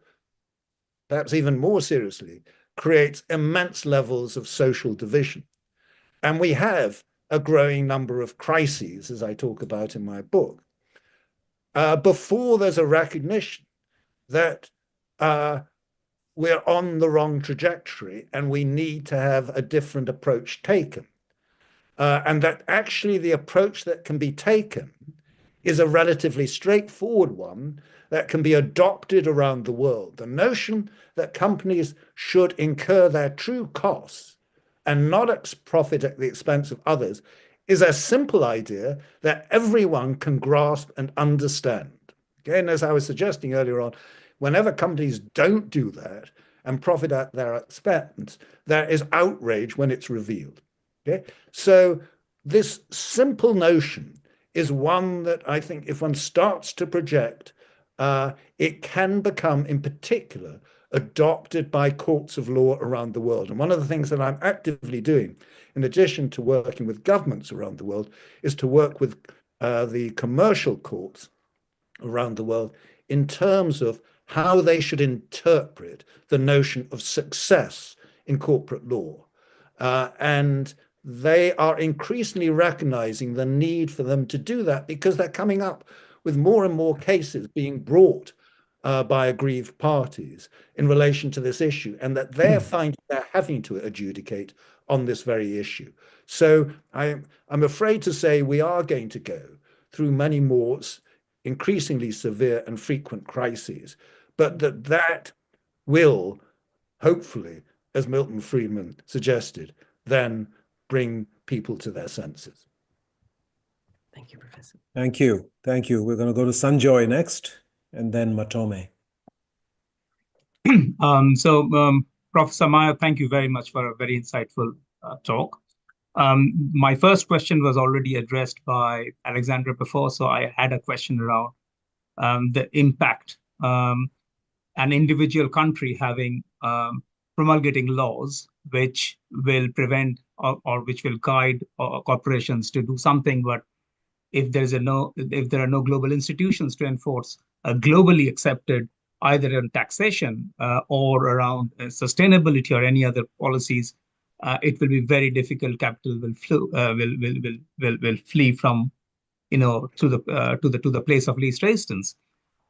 perhaps even more seriously, creates immense levels of social division. And we have a growing number of crises, as I talk about in my book, before there's a recognition that we're on the wrong trajectory and we need to have a different approach taken. And that actually the approach that can be taken is a relatively straightforward one that can be adopted around the world. The notion that companies should incur their true costs and not profit at the expense of others is a simple idea that everyone can grasp and understand. Again, as I was suggesting earlier on, whenever companies don't do that and profit at their expense, there is outrage when it's revealed. Okay? So this simple notion is one that I think if one starts to project, it can become, in particular, adopted by courts of law around the world. And one of the things that I'm actively doing, in addition to working with governments around the world, is to work with the commercial courts around the world in terms of how they should interpret the notion of success in corporate law. And they are increasingly recognizing the need for them to do that because they're coming up with more and more cases being brought by aggrieved parties in relation to this issue, and that they're finding they're having to adjudicate on this very issue. So I'm afraid to say we are going to go through many more increasingly severe and frequent crises, but that will hopefully, as Milton Friedman suggested, then bring people to their senses. Thank you, Professor. Thank you. Thank you. We're going to go to Sanjoy next, and then Matome. Professor Meyer, thank you very much for a very insightful talk. My first question was already addressed by Alexandra before, so I had a question around the impact an individual country having promulgating laws which will prevent or which will guide corporations to do something, but if there are no global institutions to enforce globally accepted either in taxation or around sustainability or any other policies, it will be very difficult. Capital will flee from to the place of least resistance.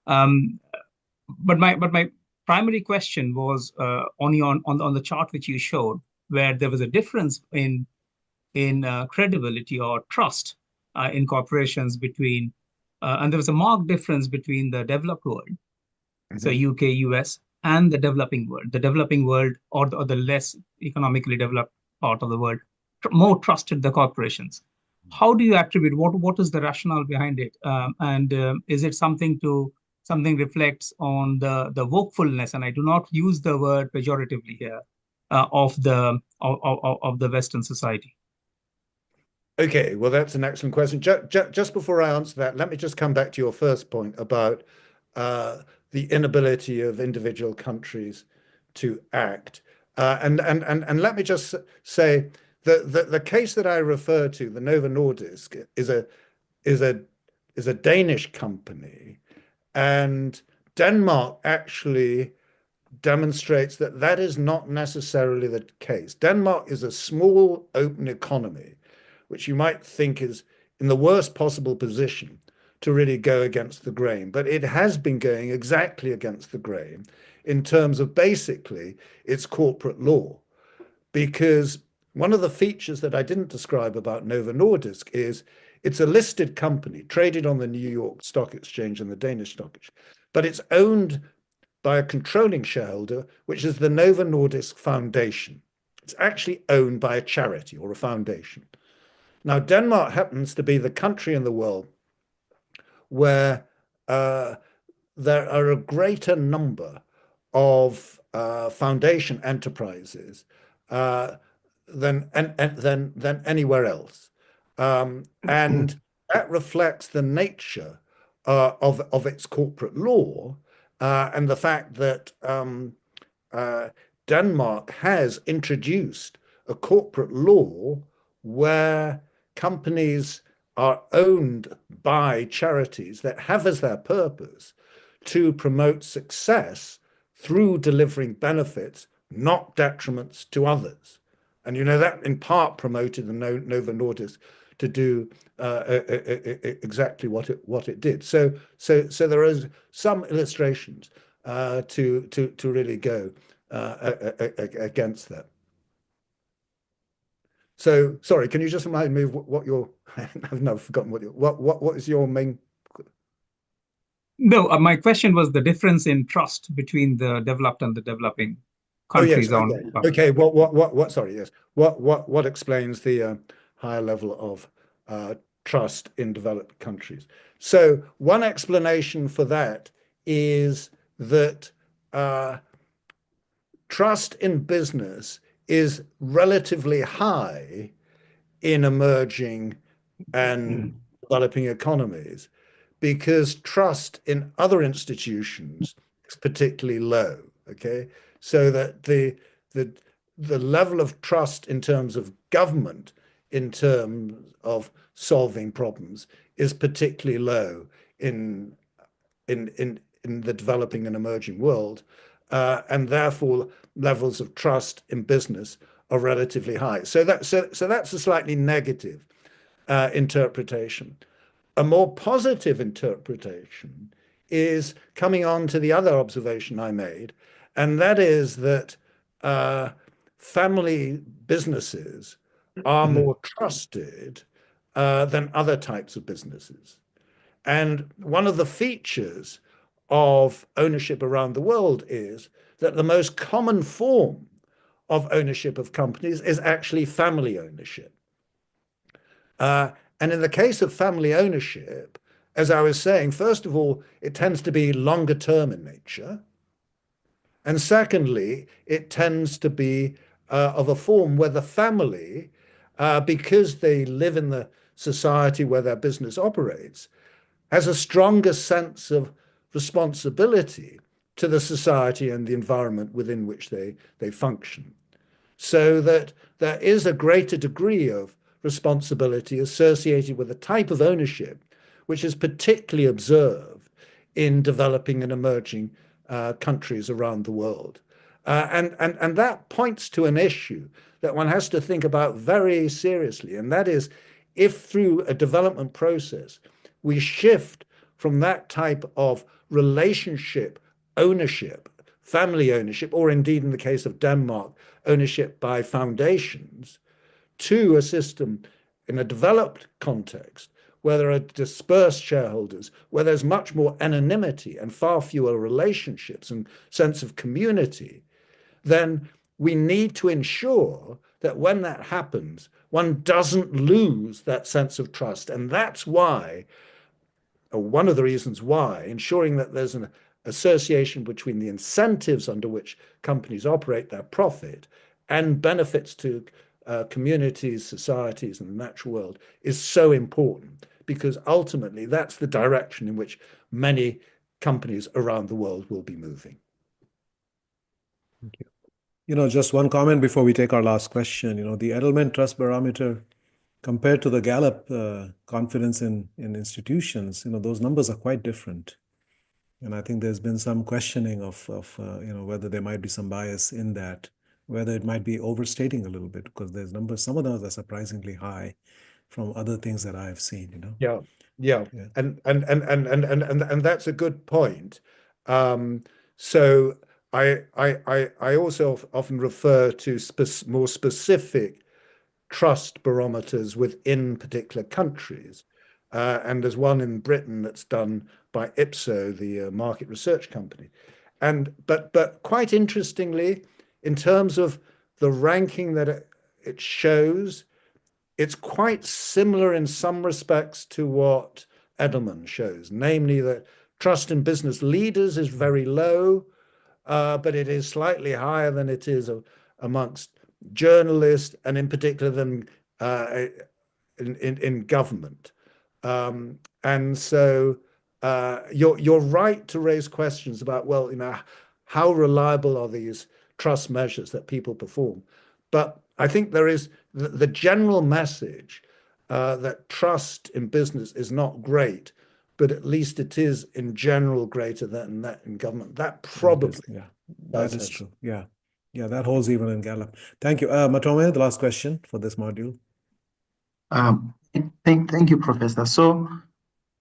But my primary question was only on the chart which you showed, where there was a difference in credibility or trust in corporations between, and there was a marked difference between the developed world so UK, US, and the developing world. The developing world, or the less economically developed part of the world, more trusted the corporations. How do you attribute, what is the rationale behind it? And is it something reflects on the wokefulness, and I do not use the word pejoratively here, of the Western society? Okay, well, that's an excellent question. Just before I answer that, let me just come back to your first point about the inability of individual countries to act. And let me just say that the case that I refer to, the Novo Nordisk, is a Danish company, and Denmark actually demonstrates that that is not necessarily the case. Denmark is a small, open economy, which you might think is in the worst possible position to really go against the grain. But it has been going exactly against the grain in terms of basically its corporate law. Because one of the features that I didn't describe about Novo Nordisk is it's a listed company traded on the New York Stock Exchange and the Danish Stock Exchange, but it's owned by a controlling shareholder, which is the Novo Nordisk Foundation. It's actually owned by a charity or a foundation. Now, Denmark happens to be the country in the world where there are a greater number of foundation enterprises than anywhere else. And that reflects the nature of its corporate law, and the fact that Denmark has introduced a corporate law where companies are owned by charities that have as their purpose to promote success through delivering benefits, not detriments to others. And you know that in part promoted the Novo Nordisk to do exactly what it did. So there is some illustrations to really go against that. So sorry, can you just remind me of what your I've now forgotten what is your main? No, my question was the difference in trust between the developed and the developing countries. Oh, yes, okay. Sorry, yes. What explains the higher level of trust in developed countries? So one explanation for that is that trust in business is relatively high in emerging and developing economies, because trust in other institutions is particularly low. Okay, so that the level of trust in terms of government, in terms of solving problems, is particularly low in the developing and emerging world, and therefore levels of trust in business are relatively high. So that's a slightly negative interpretation. A more positive interpretation is coming on to the other observation I made, and that is that family businesses are more trusted than other types of businesses. And one of the features of ownership around the world is that the most common form of ownership of companies is actually family ownership. And in the case of family ownership, as I was saying, first of all, it tends to be longer term in nature. And secondly, it tends to be of a form where the family, because they live in the society where their business operates, has a stronger sense of responsibility to the society and the environment within which they function. So that there is a greater degree of responsibility associated with a type of ownership which is particularly observed in developing and emerging countries around the world. And that points to an issue that one has to think about very seriously, and that is, if through a development process we shift from that type of relationship ownership, family ownership, or indeed in the case of Denmark, ownership by foundations, to a system in a developed context where there are dispersed shareholders, where there's much more anonymity and far fewer relationships and sense of community, then we need to ensure that when that happens, one doesn't lose that sense of trust. And that's why, or one of the reasons why, ensuring that there's an association between the incentives under which companies operate their profit and benefits to communities, societies, and the natural world is so important, because ultimately that's the direction in which many companies around the world will be moving. Thank you. Just one comment before we take our last question. The Edelman Trust Barometer, compared to the Gallup confidence in institutions, those numbers are quite different. And I think there's been some questioning of whether there might be some bias in that, whether it might be overstating a little bit, because there's numbers, some of those are surprisingly high from other things that I've seen, Yeah. And that's a good point. So I also often refer to more specific trust barometers within particular countries. And there's one in Britain that's done by Ipso, the market research company. But quite interestingly, in terms of the ranking that it shows, it's quite similar in some respects to what Edelman shows, namely that trust in business leaders is very low, but it is slightly higher than it is amongst journalists, and in particular than in government. And so you're right to raise questions about, well, how reliable are these trust measures that people perform? But I think there is the general message that trust in business is not great, but at least it is in general greater than that in government. That probably that is true. Yeah, that holds even in Gallup. Thank you. Matome, the last question for this module. Thank you, Professor. So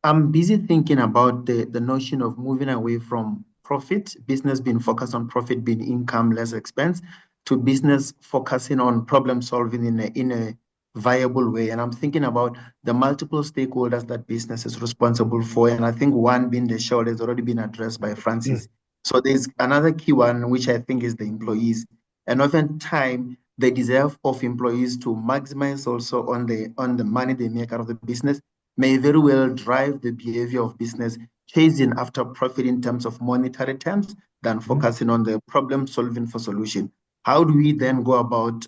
I'm busy thinking about the notion of moving away from profit, business being focused on profit, being income, less expense, to business focusing on problem solving in a viable way. And I'm thinking about the multiple stakeholders that business is responsible for. And I think one being the shareholder has already been addressed by Francis. So there's another key one, which I think is the employees. And oftentimes, the desire of employees to maximize also on the money they make out of the business may very well drive the behavior of business, chasing after profit in terms of monetary terms than focusing on the problem solving for solution. How do we then go about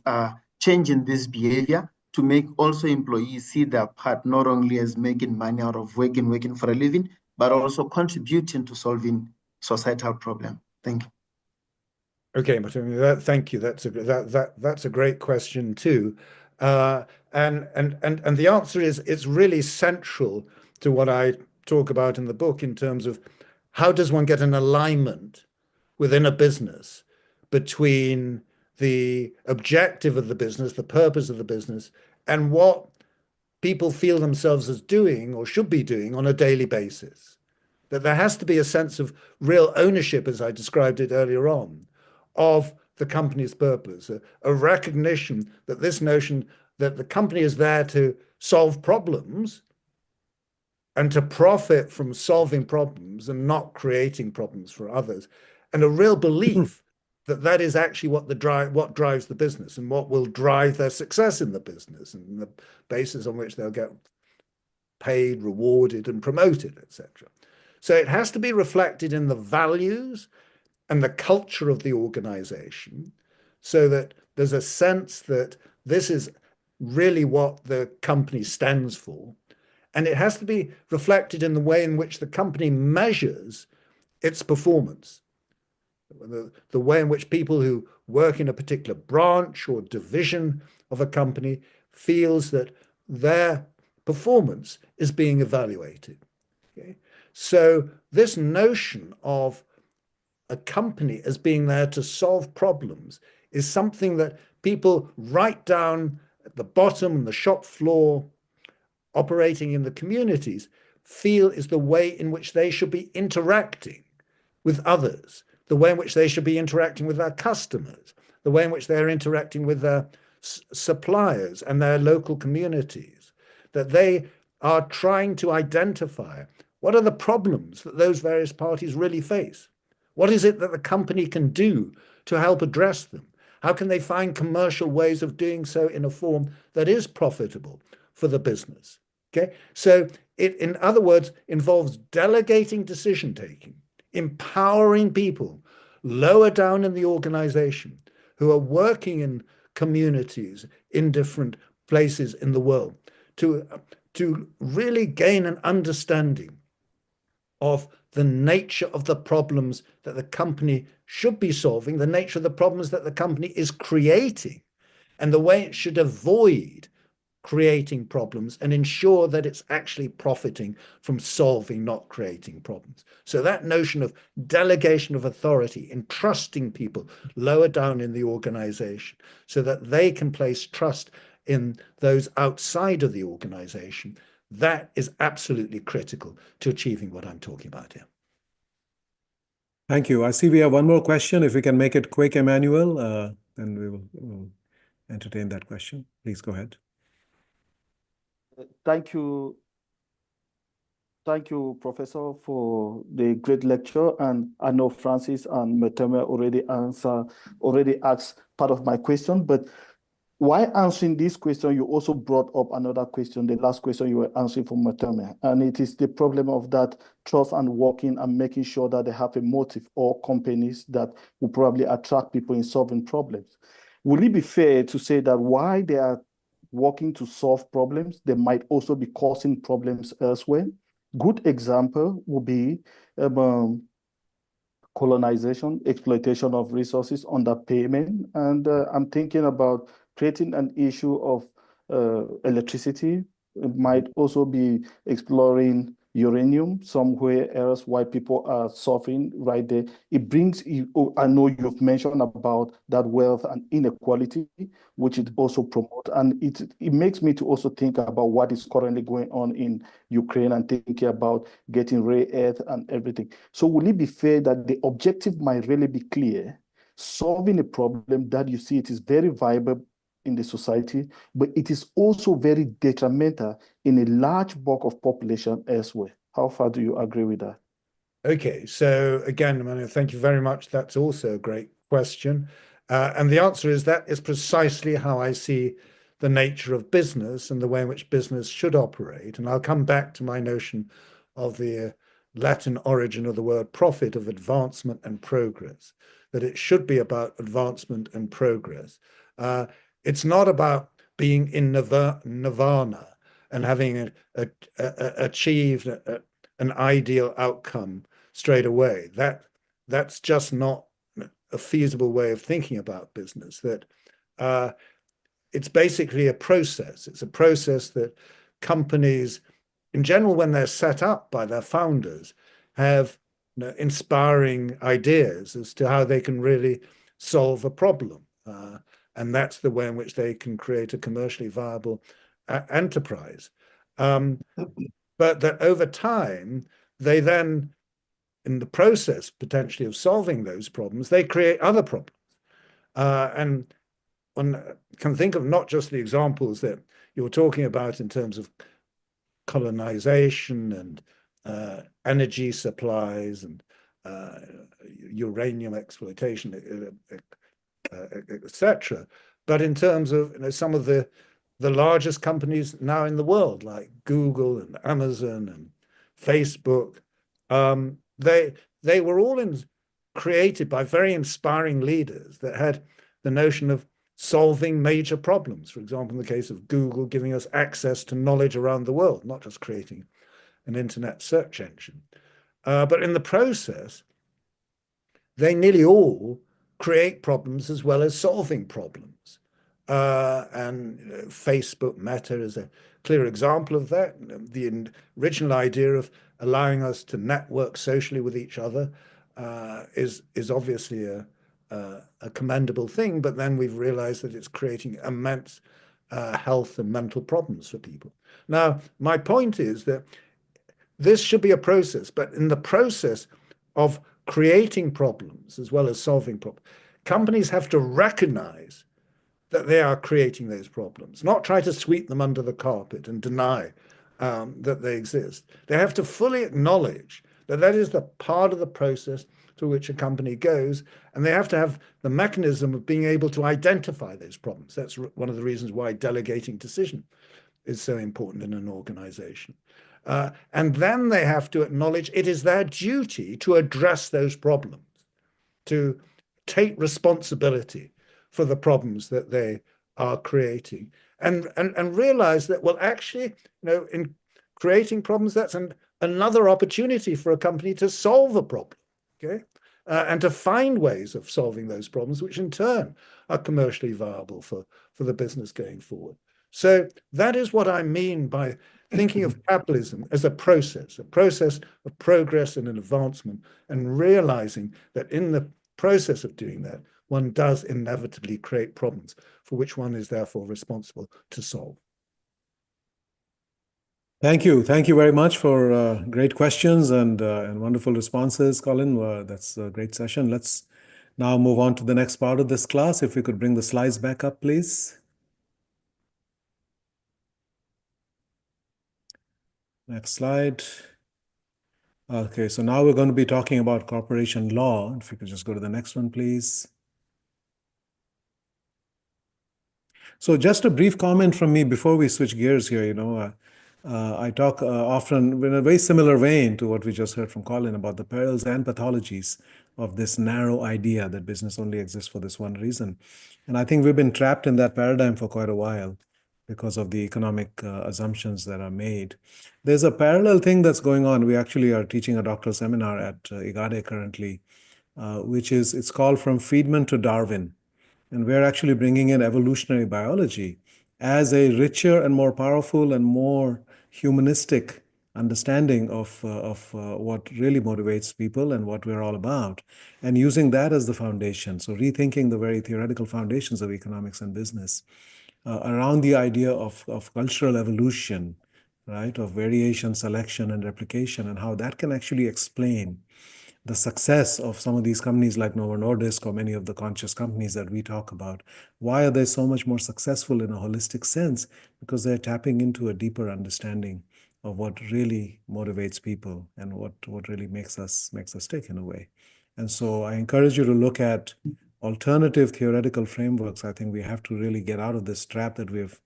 changing this behavior to make also employees see their part not only as making money out of working for a living, but also contributing to solving societal problem? Thank you. Okay, thank you. That's a great question too, and the answer is it's really central to what I talk about in the book in terms of how does one get an alignment within a business between the objective of the business, the purpose of the business, and what people feel themselves as doing or should be doing on a daily basis. That there has to be a sense of real ownership, as I described it earlier on, of the company's purpose, a recognition that this notion that the company is there to solve problems and to profit from solving problems and not creating problems for others, and a real belief that that is actually what drives the business and what will drive their success in the business and the basis on which they'll get paid, rewarded, and promoted, etc. So it has to be reflected in the values and the culture of the organization, so that there's a sense that this is really what the company stands for. And it has to be reflected in the way in which the company measures its performance. The way in which people who work in a particular branch or division of a company feels that their performance is being evaluated. Okay? So this notion of a company as being there to solve problems is something that people right down at the bottom and the shop floor, operating in the communities, feel is the way in which they should be interacting with others, the way in which they should be interacting with their customers, the way in which they're interacting with their suppliers and their local communities, that they are trying to identify what are the problems that those various parties really face. What is it that the company can do to help address them? How can they find commercial ways of doing so in a form that is profitable for the business? Okay, so it, in other words, involves delegating decision taking, empowering people lower down in the organization who are working in communities in different places in the world to really gain an understanding of the nature of the problems that the company should be solving, the nature of the problems that the company is creating, and the way it should avoid creating problems and ensure that it's actually profiting from solving, not creating problems. So that notion of delegation of authority, entrusting people lower down in the organization so that they can place trust in those outside of the organization, that is absolutely critical to achieving what I'm talking about here. Thank you. I see we have one more question. If we can make it quick, Emmanuel, then we'll entertain that question. Please go ahead. Thank you. Thank you, Professor, for the great lecture. And I know Francis and Meteme already asked part of my question, but while answering this question, you also brought up another question, the last question you were answering for Meteme, and it is the problem of that trust and working and making sure that they have a motive, or companies that will probably attract people in solving problems. Will it be fair to say that while they are working to solve problems, they might also be causing problems elsewhere? Good example would be colonization, exploitation of resources, underpayment, and I'm thinking about creating an issue of electricity. It might also be exploring uranium somewhere else while people are suffering right there. It brings, I know you've mentioned about that wealth and inequality, which it also promotes. And it makes me to also think about what is currently going on in Ukraine and thinking about getting rare earth and everything. So will it be fair that the objective might really be clear, solving a problem that you see it is very viable in the society, but it is also very detrimental in a large bulk of population elsewhere? How far do you agree with that? Okay, so again, Manu, thank you very much. That's also a great question. And the answer is that is precisely how I see the nature of business and the way in which business should operate. And I'll come back to my notion of the Latin origin of the word profit, of advancement and progress, that it should be about advancement and progress. It's not about being in nirvana and having achieved an ideal outcome straight away. That's just not a feasible way of thinking about business. That it's basically a process. It's a process that companies, in general, when they're set up by their founders, have inspiring ideas as to how they can really solve a problem. And that's the way in which they can create a commercially viable enterprise. But that over time, they then, in the process potentially of solving those problems, they create other problems. And one can think of not just the examples that you were talking about in terms of colonization and energy supplies and uranium exploitation, etc. But in terms of some of the largest companies now in the world, like Google and Amazon and Facebook, they were all created by very inspiring leaders that had the notion of solving major problems. For example, in the case of Google, giving us access to knowledge around the world, not just creating an internet search engine. But in the process, they nearly all create problems as well as solving problems. And Facebook, Meta is a clear example of that. The original idea of allowing us to network socially with each other is obviously a commendable thing, but then we've realized that it's creating immense health and mental problems for people. Now, my point is that this should be a process, but in the process of creating problems as well as solving problems, companies have to recognize that they are creating those problems, not try to sweep them under the carpet and deny that they exist. They have to fully acknowledge that that is the part of the process through which a company goes, and they have to have the mechanism of being able to identify those problems. That's one of the reasons why delegating decision is so important in an organization. And then they have to acknowledge it is their duty to address those problems, to take responsibility for the problems that they are creating, and realize that, well, actually, in creating problems, that's another opportunity for a company to solve a problem, okay? And to find ways of solving those problems, which in turn are commercially viable for the business going forward. So that is what I mean by thinking of capitalism as a process of progress and an advancement, and realizing that in the process of doing that, one does inevitably create problems for which one is therefore responsible to solve. Thank you. Thank you very much for great questions and wonderful responses, Colin. That's a great session. Let's now move on to the next part of this class. If we could bring the slides back up, please. Next slide. Okay, so now we're going to be talking about corporation law. If you could just go to the next one, please. So just a brief comment from me before we switch gears here. I talk often in a very similar vein to what we just heard from Colin about the perils and pathologies of this narrow idea that business only exists for this one reason. And I think we've been trapped in that paradigm for quite a while because of the economic assumptions that are made. There's a parallel thing that's going on. We actually are teaching a doctoral seminar at IGADE currently, it's called From Friedman to Darwin. And we're actually bringing in evolutionary biology as a richer and more powerful and more humanistic understanding of what really motivates people and what we're all about, and using that as the foundation. So rethinking the very theoretical foundations of economics and business around the idea of cultural evolution, right, of variation, selection, and replication, and how that can actually explain the success of some of these companies like Novo Nordisk or many of the conscious companies that we talk about. Why are they so much more successful in a holistic sense? Because they're tapping into a deeper understanding of what really motivates people and what really makes us tick in a way. And so I encourage you to look at alternative theoretical frameworks. I think we have to really get out of this trap that we've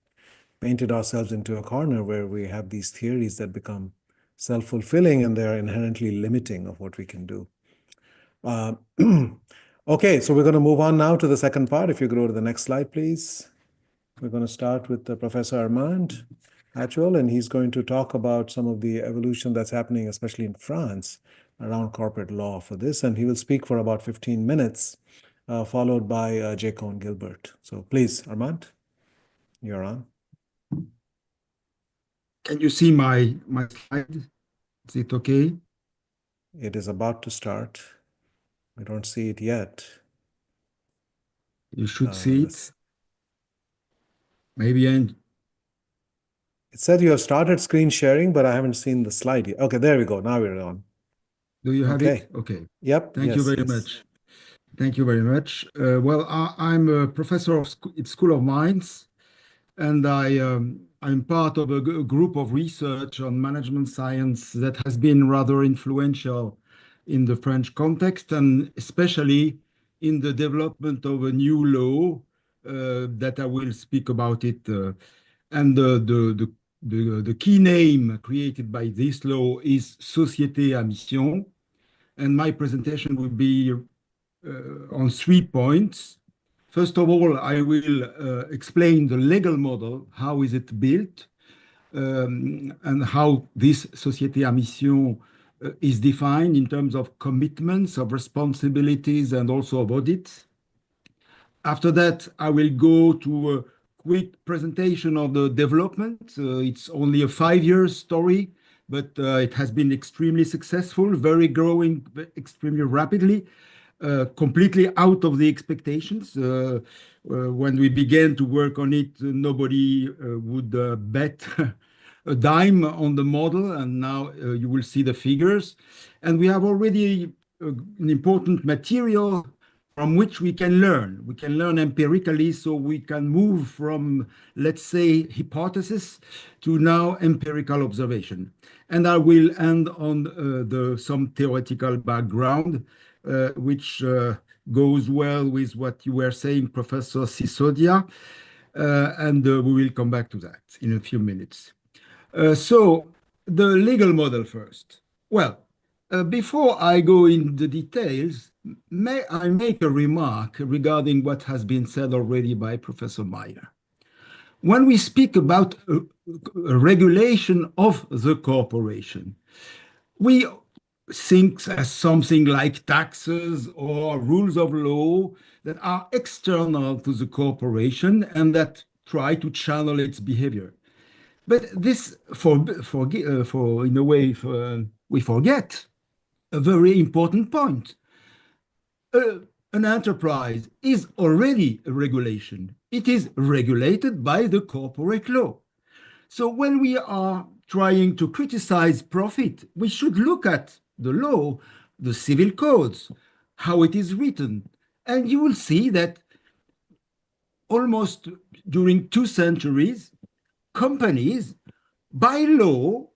painted ourselves into a corner where we have these theories that become self-fulfilling and they're inherently limiting of what we can do. Okay, so we're going to move on now to the second part. If you go to the next slide, please. We're going to start with Professor Armand Hatchwell, and he's going to talk about some of the evolution that's happening, especially in France, around corporate law for this. And he will speak for about 15 minutes, followed by J. Cohn Gilbert. So please, Armand, you're on. Can you see my slide? Is it okay? It is about to start. We don't see it yet. You should see it. Maybe it said you have started screen sharing, but I haven't seen the slide yet. Okay, there we go. Now we're on. Do you have it? Okay. Yep. Thank you very much. Thank you very much. Well, I'm a professor at School of Mines, and I'm part of a group of research on management science that has been rather influential in the French context, and especially in the development of a new law that I will speak about it. And the key name created by this law is Société à Mission. And my presentation will be on 3 points. First of all, I will explain the legal model, how is it built, and how this Société à Mission is defined in terms of commitments, of responsibilities, and also of audits. After that, I will go to a quick presentation of the development. It's only a 5-year story, but it has been extremely successful, very growing extremely rapidly. Completely out of the expectations. When we began to work on it, nobody would bet a dime on the model, and now you will see the figures. And we have already an important material from which we can learn. We can learn empirically, so we can move from, let's say, hypothesis to now empirical observation. And I will end on some theoretical background, which goes well with what you were saying, Professor Sisodia, and we will come back to that in a few minutes. So the legal model first. Well, before I go into the details, may I make a remark regarding what has been said already by Professor Meyer? When we speak about a regulation of the corporation, we think as something like taxes or rules of law that are external to the corporation and that try to channel its behavior. But this, in a way, we forget a very important point. An enterprise is already a regulation. It is regulated by the corporate law. So when we are trying to criticize profit, we should look at the law, the civil codes, how it is written. And you will see that almost during 2 centuries, companies by law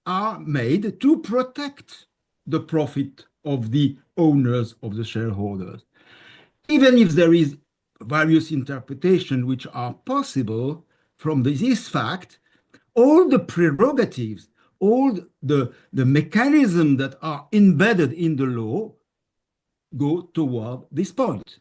are made to protect the profit of the owners, of the shareholders. Even if there is various interpretations which are possible from this fact, all the prerogatives, all the mechanisms that are embedded in the law go toward this point.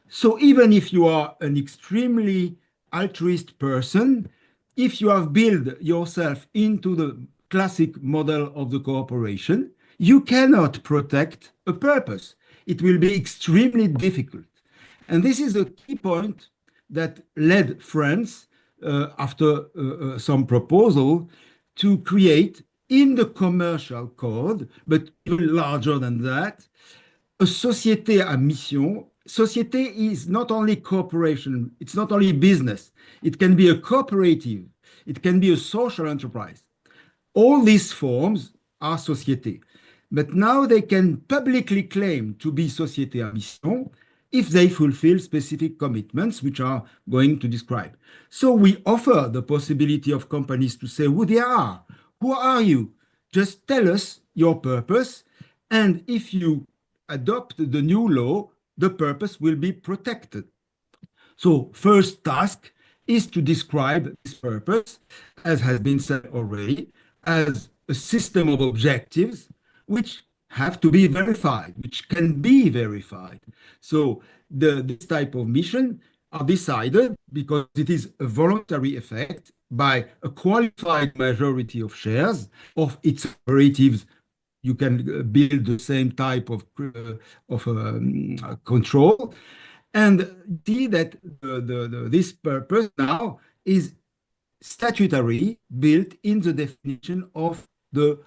So even if you are an extremely altruist person, if you have built yourself into the classic model of the corporation, you cannot protect a purpose. It will be extremely difficult. And this is a key point that led France, after some proposal, to create in the commercial code, but even larger than that, a société à mission. Société is not only corporation, it's not only business. It can be a cooperative, it can be a social enterprise. All these forms are société. But now they can publicly claim to be société à mission if they fulfill specific commitments, which are going to describe. So we offer the possibility of companies to say who they are. Who are you? Just tell us your purpose. And if you adopt the new law, the purpose will be protected. So first task is to describe this purpose, as has been said already, as a system of objectives which have to be verified, which can be verified. So this type of mission are decided because it is a voluntary effect by a qualified majority of shares of its operatives. You can build the same type of control, and see that this purpose now is statutory, built in the definition of the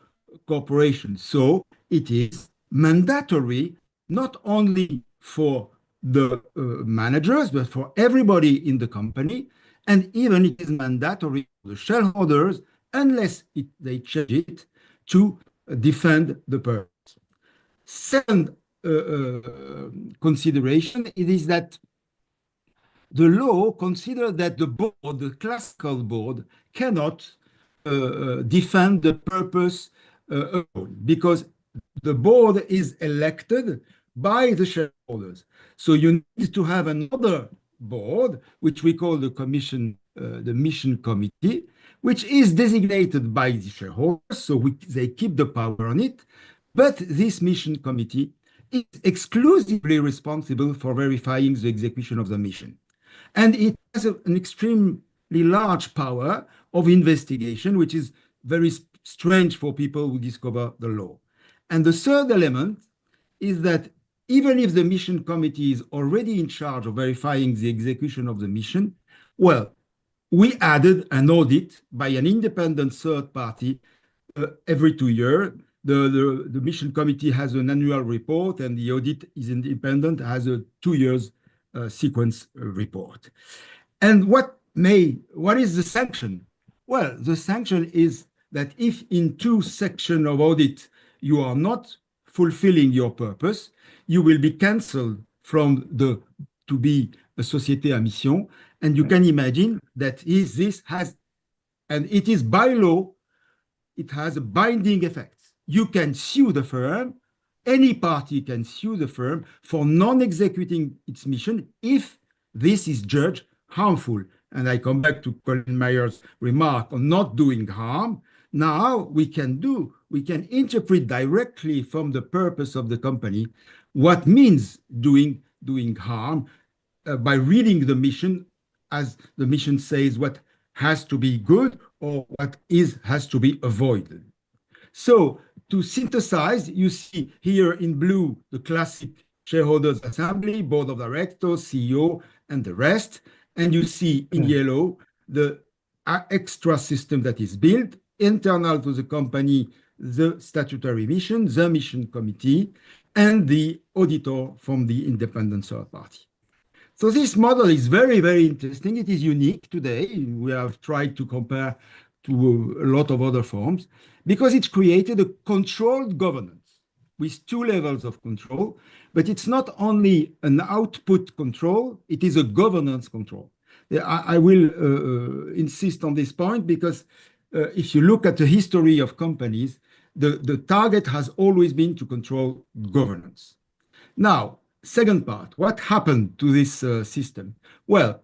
corporation. So it is mandatory not only for the managers, but for everybody in the company. And even it is mandatory for the shareholders, unless they change it, to defend the purpose. Second consideration, it is that the law considers that the board, the classical board, cannot defend the purpose alone, because the board is elected by the shareholders. So you need to have another board, which we call the mission committee, which is designated by the shareholders, so they keep the power on it. But this mission committee is exclusively responsible for verifying the execution of the mission. And it has an extremely large power of investigation, which is very strange for people who discover the law. And the third element is that even if the mission committee is already in charge of verifying the execution of the mission, well, we added an audit by an independent third party every 2 years. The mission committee has an annual report, and the audit is independent, has a 2 years sequence report. And what is the sanction? Well, the sanction is that if in 2 sections of audit you are not fulfilling your purpose, you will be cancelled to be a société à mission. And you can imagine that and it is by law, it has a binding effect. You can sue the firm, any party can sue the firm for non-executing its mission if this is judged harmful. And I come back to Colin Mayer's remark on not doing harm. Now we can interpret directly from the purpose of the company what means doing harm by reading the mission, as the mission says what has to be good or what has to be avoided. So to synthesize, you see here in blue the classic shareholders assembly, board of directors, CEO, and the rest. And you see in yellow the extra system that is built, internal to the company, the statutory mission, the mission committee, and the auditor from the independent third party. So this model is very, very interesting. It is unique today. We have tried to compare to a lot of other forms because it created a controlled governance with two levels of control, but it's not only an output control, it is a governance control. I will insist on this point because if you look at the history of companies, the target has always been to control governance. Now, second part, what happened to this system? Well,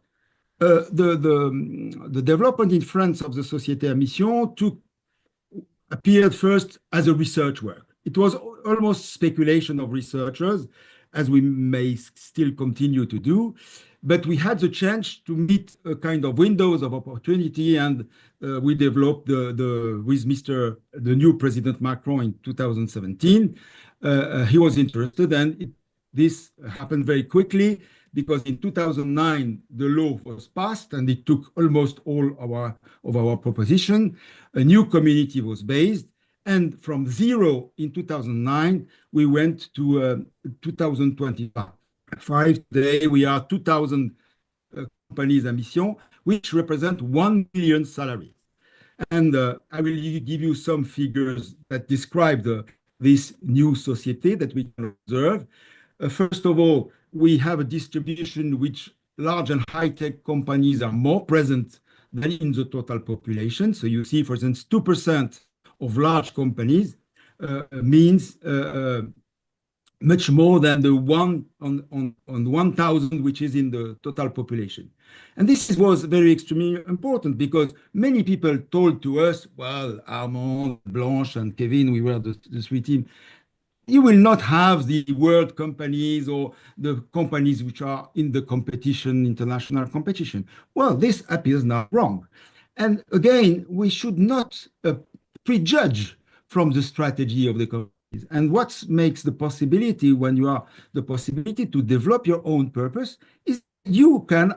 the development in France of the Société à Mission appeared first as a research work. It was almost speculation of researchers, as we may still continue to do, but we had the chance to meet a kind of windows of opportunity, and we developed with the new President Macron in 2017. He was interested, and this happened very quickly because in 2009 the law was passed, and it took almost all of our proposition. A new community was based, and from 0 in 2009 we went to 2025. Today we are 2,000 companies à mission, which represent 1 million salaries. And I will give you some figures that describe this new société that we can observe. First of all, we have a distribution which large and high-tech companies are more present than in the total population. So you see, for instance, 2% of large companies means much more than the 1 on 1,000, which is in the total population. And this was very extremely important because many people told to us, well, Armand, Blanche, and Kevin, we were the three team, you will not have the world companies or the companies which are in the competition, international competition. Well, this appears now wrong. And again, we should not prejudge from the strategy of the companies. And what makes the possibility when you are the possibility to develop your own purpose is you can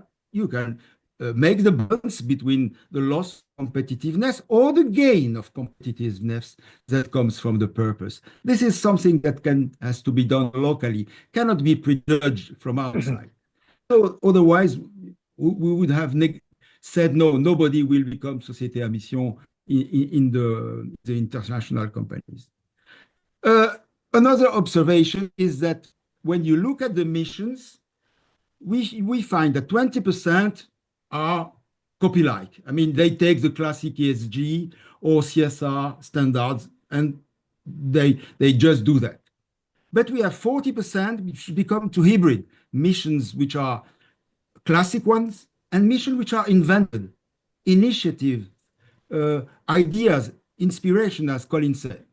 make the balance between the loss of competitiveness or the gain of competitiveness that comes from the purpose. This is something that has to be done locally, cannot be prejudged from outside. So otherwise, we would have said, no, nobody will become Société à Mission in the international companies. Another observation is that when you look at the missions, we find that 20% are copy-like. I mean, they take the classic ESG or CSR standards and they just do that. But we have 40% which become to hybrid missions, which are classic ones, and missions which are invented, initiatives, ideas, inspiration, as Colin said.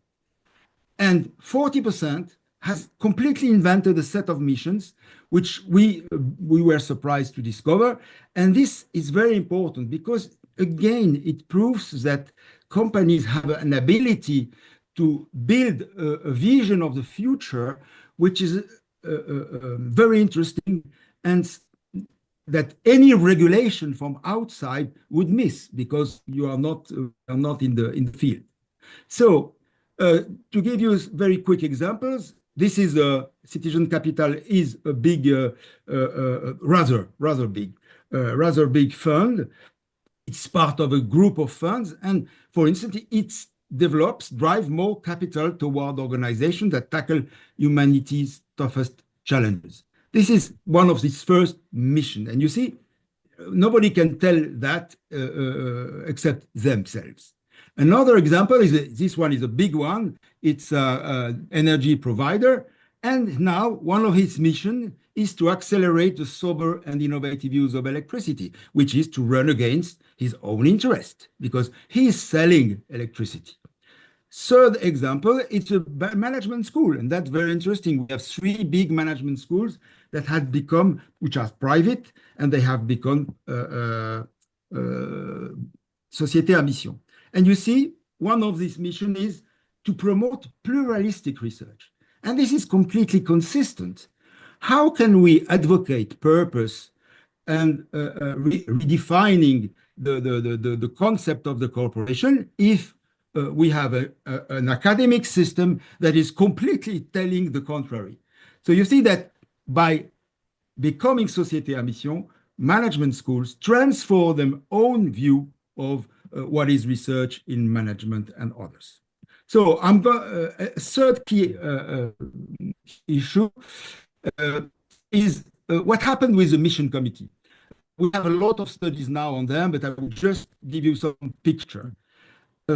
And 40% has completely invented a set of missions, which we were surprised to discover. And this is very important because, again, it proves that companies have an ability to build a vision of the future, which is very interesting, and that any regulation from outside would miss because you are not in the field. So to give you very quick examples, this is Citizen Capital is a big, rather big fund. It's part of a group of funds, and for instance, it drive more capital toward organizations that tackle humanity's toughest challenges. This is one of its first mission. And you see, nobody can tell that except themselves. Another example is this one is a big one. It's an energy provider. And now one of its missions is to accelerate the sober and innovative use of electricity, which is to run against his own interest because he is selling electricity. Third example, it's a management school, and that's very interesting. We have 3 big management schools that had become, which are private, and they have become société à mission. And you see, one of these missions is to promote pluralistic research. And this is completely consistent. How can we advocate purpose and redefining the concept of the corporation if we have an academic system that is completely telling the contrary? So you see that by becoming société à mission, management schools transform their own view of what is research in management and others. So I'm going a third key issue is what happened with the mission committee. We have a lot of studies now on them, but I will just give you some picture.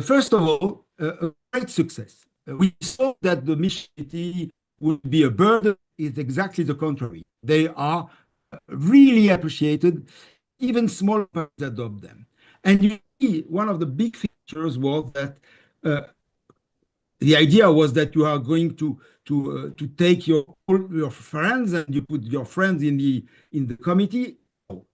First of all, a great success. We saw that the mission committee would be a burden. It's exactly the contrary. They are really appreciated. Even smaller firms adopt them. And you see, one of the big features was that the idea was that you are going to take your friends and you put your friends in the committee.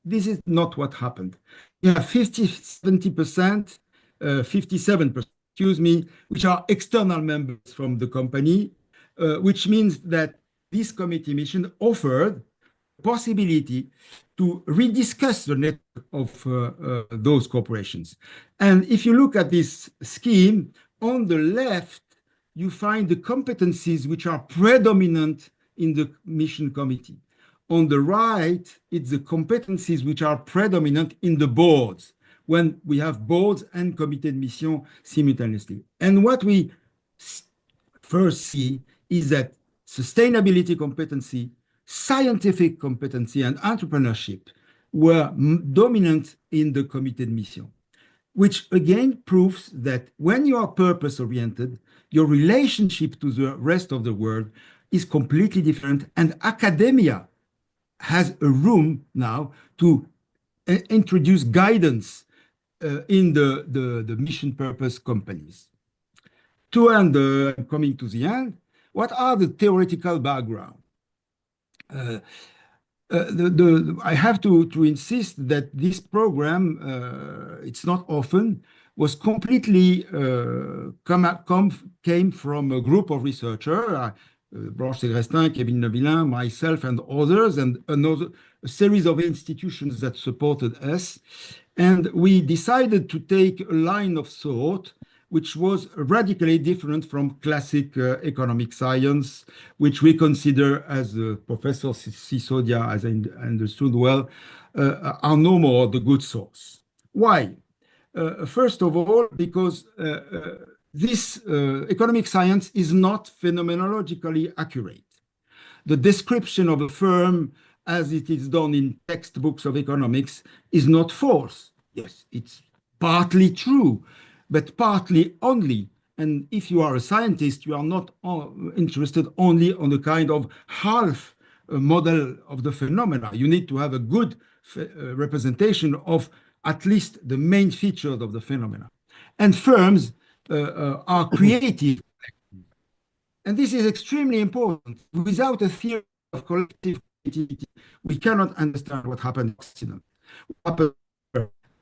This is not what happened. You have 57%, excuse me, which are external members from the company, which means that this committee mission offered possibility to rediscuss the network of those corporations. And if you look at this scheme, on the left, you find the competencies which are predominant in the mission committee. On the right, it's the competencies which are predominant in the boards, when we have boards and comité de mission simultaneously. And what we first see is that sustainability competency, scientific competency, and entrepreneurship were dominant in the comité de mission, which again proves that when you are purpose-oriented, your relationship to the rest of the world is completely different, and academia has a room now to introduce guidance in the mission purpose companies. Coming to the end, what are the theoretical background? I have to insist that this program, it's not often, was completely came from a group of researchers, Blanche Segrestin, Kevin Nobilin, myself, and others, and a series of institutions that supported us. And we decided to take a line of thought which was radically different from classic economic science, which we consider, as Professor Sisodia, as I understood well, are no more the good source. Why? First of all, because this economic science is not phenomenologically accurate. The description of a firm as it is done in textbooks of economics is not false. Yes, it's partly true, but partly only. And if you are a scientist, you are not interested only on the kind of half model of the phenomena. You need to have a good representation of at least the main features of the phenomena. And firms are creative. And this is extremely important. Without a theory of collective creativity, we cannot understand what happened in accident.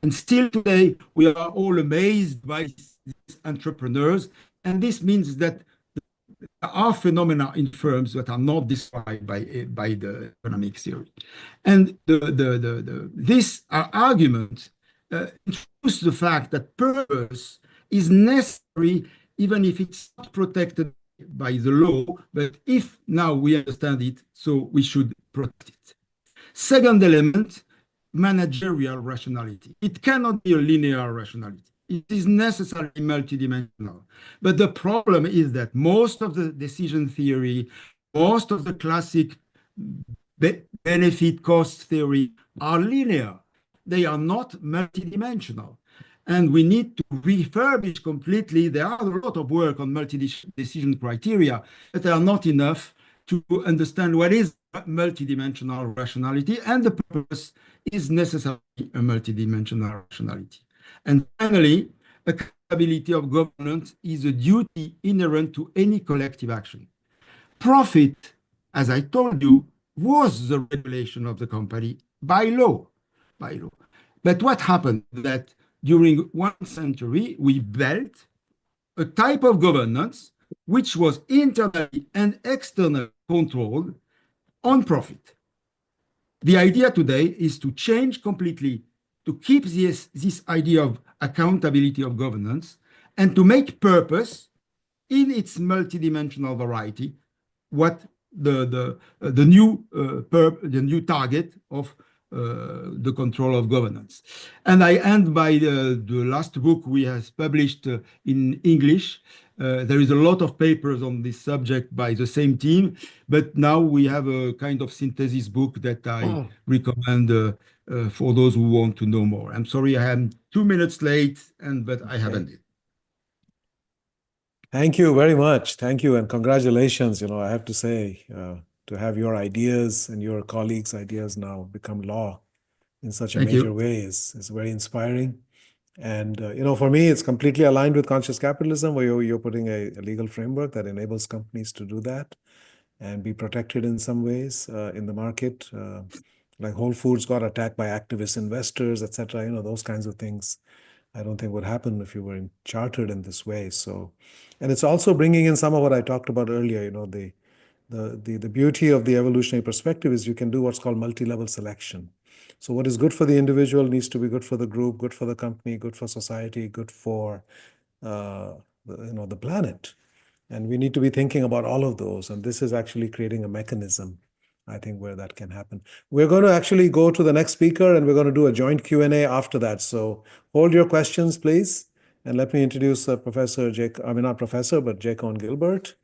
And still today, we are all amazed by these entrepreneurs. And this means that there are phenomena in firms that are not described by the economic theory. And this argument introduces the fact that purpose is necessary even if it's not protected by the law, but if now we understand it, so we should protect it. Second element, managerial rationality. It cannot be a linear rationality. It is necessarily multidimensional. But the problem is that most of the decision theory, most of the classic benefit cost theory are linear. They are not multidimensional. And we need to refurbish completely. There are a lot of work on multi-decision criteria, but they are not enough to understand what is multidimensional rationality, and the purpose is necessarily a multidimensional rationality. And finally, accountability of governance is a duty inherent to any collective action. Profit, as I told you, was the regulation of the company by law. But what happened that during 1 century, we built a type of governance which was internally and externally controlled on profit. The idea today is to change completely, to keep this idea of accountability of governance and to make purpose in its multidimensional variety what the new target of the control of governance. And I end by the last book we have published in English. There is a lot of papers on this subject by the same team, but now we have a kind of synthesis book that I recommend for those who want to know more. I'm sorry I am 2 minutes late, but I have ended. Thank you very much. Thank you and congratulations. I have to say, to have your ideas and your colleagues' ideas now become law in such a major way is very inspiring. And, for me, it's completely aligned with conscious capitalism, where you're putting a legal framework that enables companies to do that and be protected in some ways in the market. Like Whole Foods got attacked by activist investors, etc. Those kinds of things I don't think would happen if you were chartered in this way. So, and it's also bringing in some of what I talked about earlier. The beauty of the evolutionary perspective is you can do what's called multi-level selection. So what is good for the individual needs to be good for the group, good for the company, good for society, good for the planet. And we need to be thinking about all of those. And this is actually creating a mechanism, I think, where that can happen. We're going to actually go to the next speaker, and we're going to do a joint Q&A after that. So hold your questions, please. And let me introduce Professor Jake, not Professor, but Jake Owen Gilbert,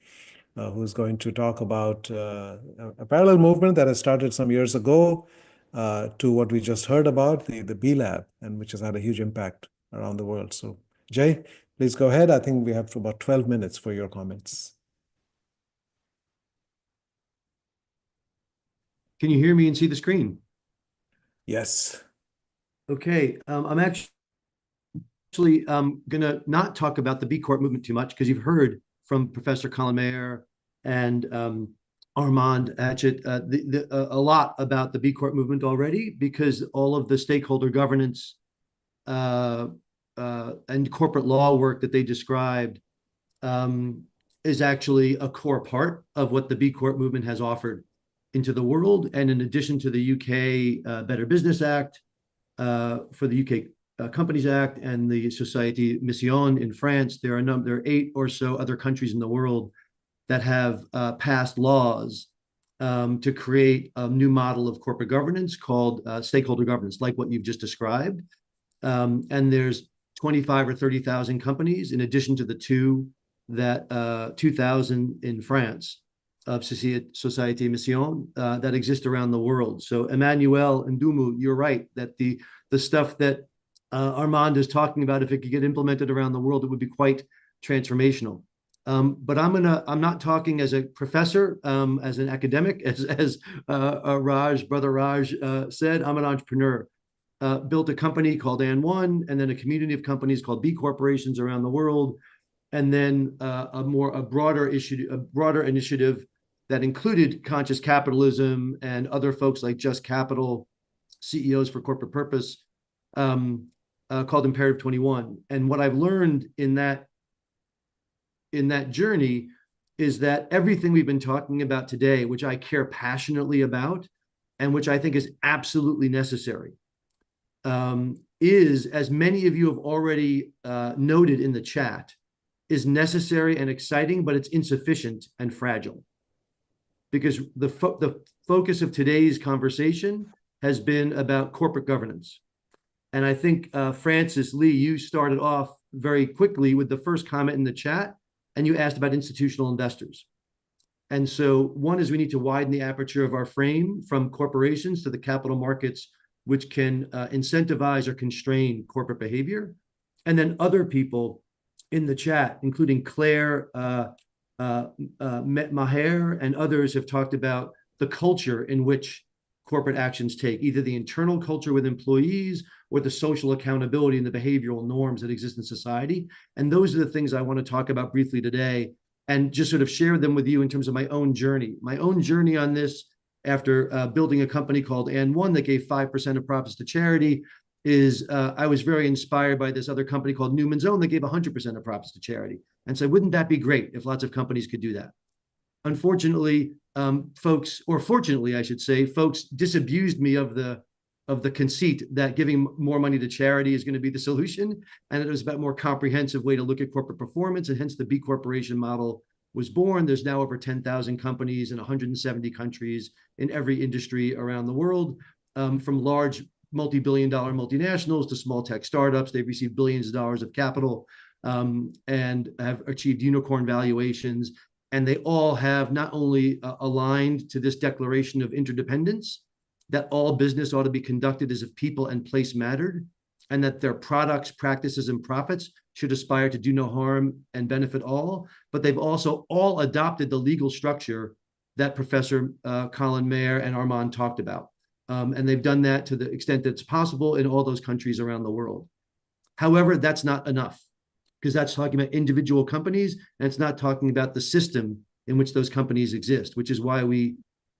who's going to talk about a parallel movement that has started some years ago to what we just heard about, the B Lab, and which has had a huge impact around the world. So Jay, please go ahead. I think we have about 12 minutes for your comments. Can you hear me and see the screen? Yes. Okay. I'm actually going to not talk about the B Corp movement too much, because you've heard from Professor Colomaire and Armand Hatchett a lot about the B Corp movement already, because all of the stakeholder governance and corporate law work that they described is actually a core part of what the B Corp movement has offered into the world. And in addition to the UK Better Business Act, for the UK Companies Act and the Société Mission in France, there are 8 or so other countries in the world that have passed laws to create a new model of corporate governance called stakeholder governance, like what you've just described. And there's 25 or 30,000 companies, in addition to the 2,000 in France of Société Mission that exist around the world. So Emmanuel and Dumu, you're right that the stuff that Armand is talking about, if it could get implemented around the world, it would be quite transformational. But I'm not talking as a professor, as an academic, as Brother Raj said. I'm an entrepreneur. Built a company called AN1, and then a community of companies called B Corporations around the world, and then a broader initiative that included conscious capitalism and other folks like Just Capital, CEOs for Corporate Purpose, called Imperative 21. And what I've learned in that journey is that everything we've been talking about today, which I care passionately about, and which I think is absolutely necessary, is, as many of you have already noted in the chat, is necessary and exciting, but it's insufficient and fragile. Because the focus of today's conversation has been about corporate governance. And I think, Francis Lee, you started off very quickly with the first comment in the chat, and you asked about institutional investors. And so one is we need to widen the aperture of our frame from corporations to the capital markets, which can incentivize or constrain corporate behavior. And then other people in the chat, including Claire Maher and others, have talked about the culture in which corporate actions take, either the internal culture with employees or the social accountability and the behavioral norms that exist in society. And those are the things I want to talk about briefly today and just sort of share them with you in terms of my own journey. My own journey on this, after building a company called And1 that gave 5% of profits to charity, is I was very inspired by this other company called Newman's Own that gave 100% of profits to charity. And so wouldn't that be great if lots of companies could do that? Unfortunately, folks, or fortunately, I should say, folks disabused me of the conceit that giving more money to charity is going to be the solution. And it was about a more comprehensive way to look at corporate performance. And hence the B Corporation model was born. There's now over 10,000 companies in 170 countries in every industry around the world, from large multi-billion-dollar multinationals to small tech startups. They've received billions of dollars of capital and have achieved unicorn valuations. And they all have not only aligned to this declaration of interdependence, that all business ought to be conducted as if people and place mattered, and that their products, practices, and profits should aspire to do no harm and benefit all. But they've also all adopted the legal structure that Professor Colin Mayer and Armand talked about. And they've done that to the extent that it's possible in all those countries around the world. However, that's not enough, because that's talking about individual companies, and it's not talking about the system in which those companies exist, which is why we,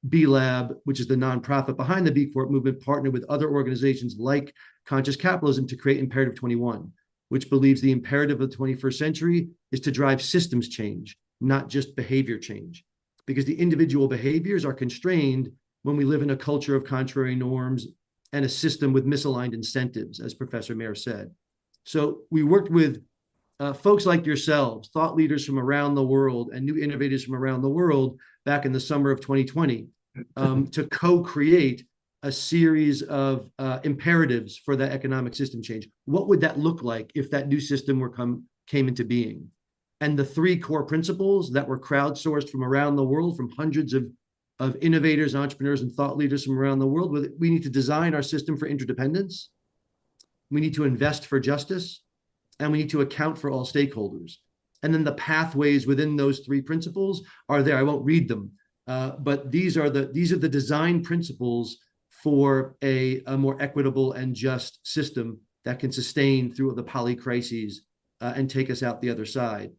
B Lab, which is the nonprofit behind the B Corp movement, partnered with other organizations like Conscious Capitalism to create Imperative 21, which believes the imperative of the 21st century is to drive systems change, not just behavior change, because the individual behaviors are constrained when we live in a culture of contrary norms and a system with misaligned incentives, as Professor Mayer said. So we worked with folks like yourselves, thought leaders from around the world and new innovators from around the world back in the summer of 2020 to co-create a series of imperatives for that economic system change. What would that look like if that new system came into being? And the three core principles that were crowdsourced from around the world, from hundreds of innovators, entrepreneurs, and thought leaders from around the world, we need to design our system for interdependence. We need to invest for justice, and we need to account for all stakeholders. And then the pathways within those three principles are there. I won't read them, but these are the design principles for a more equitable and just system that can sustain through the poly crises and take us out the other side.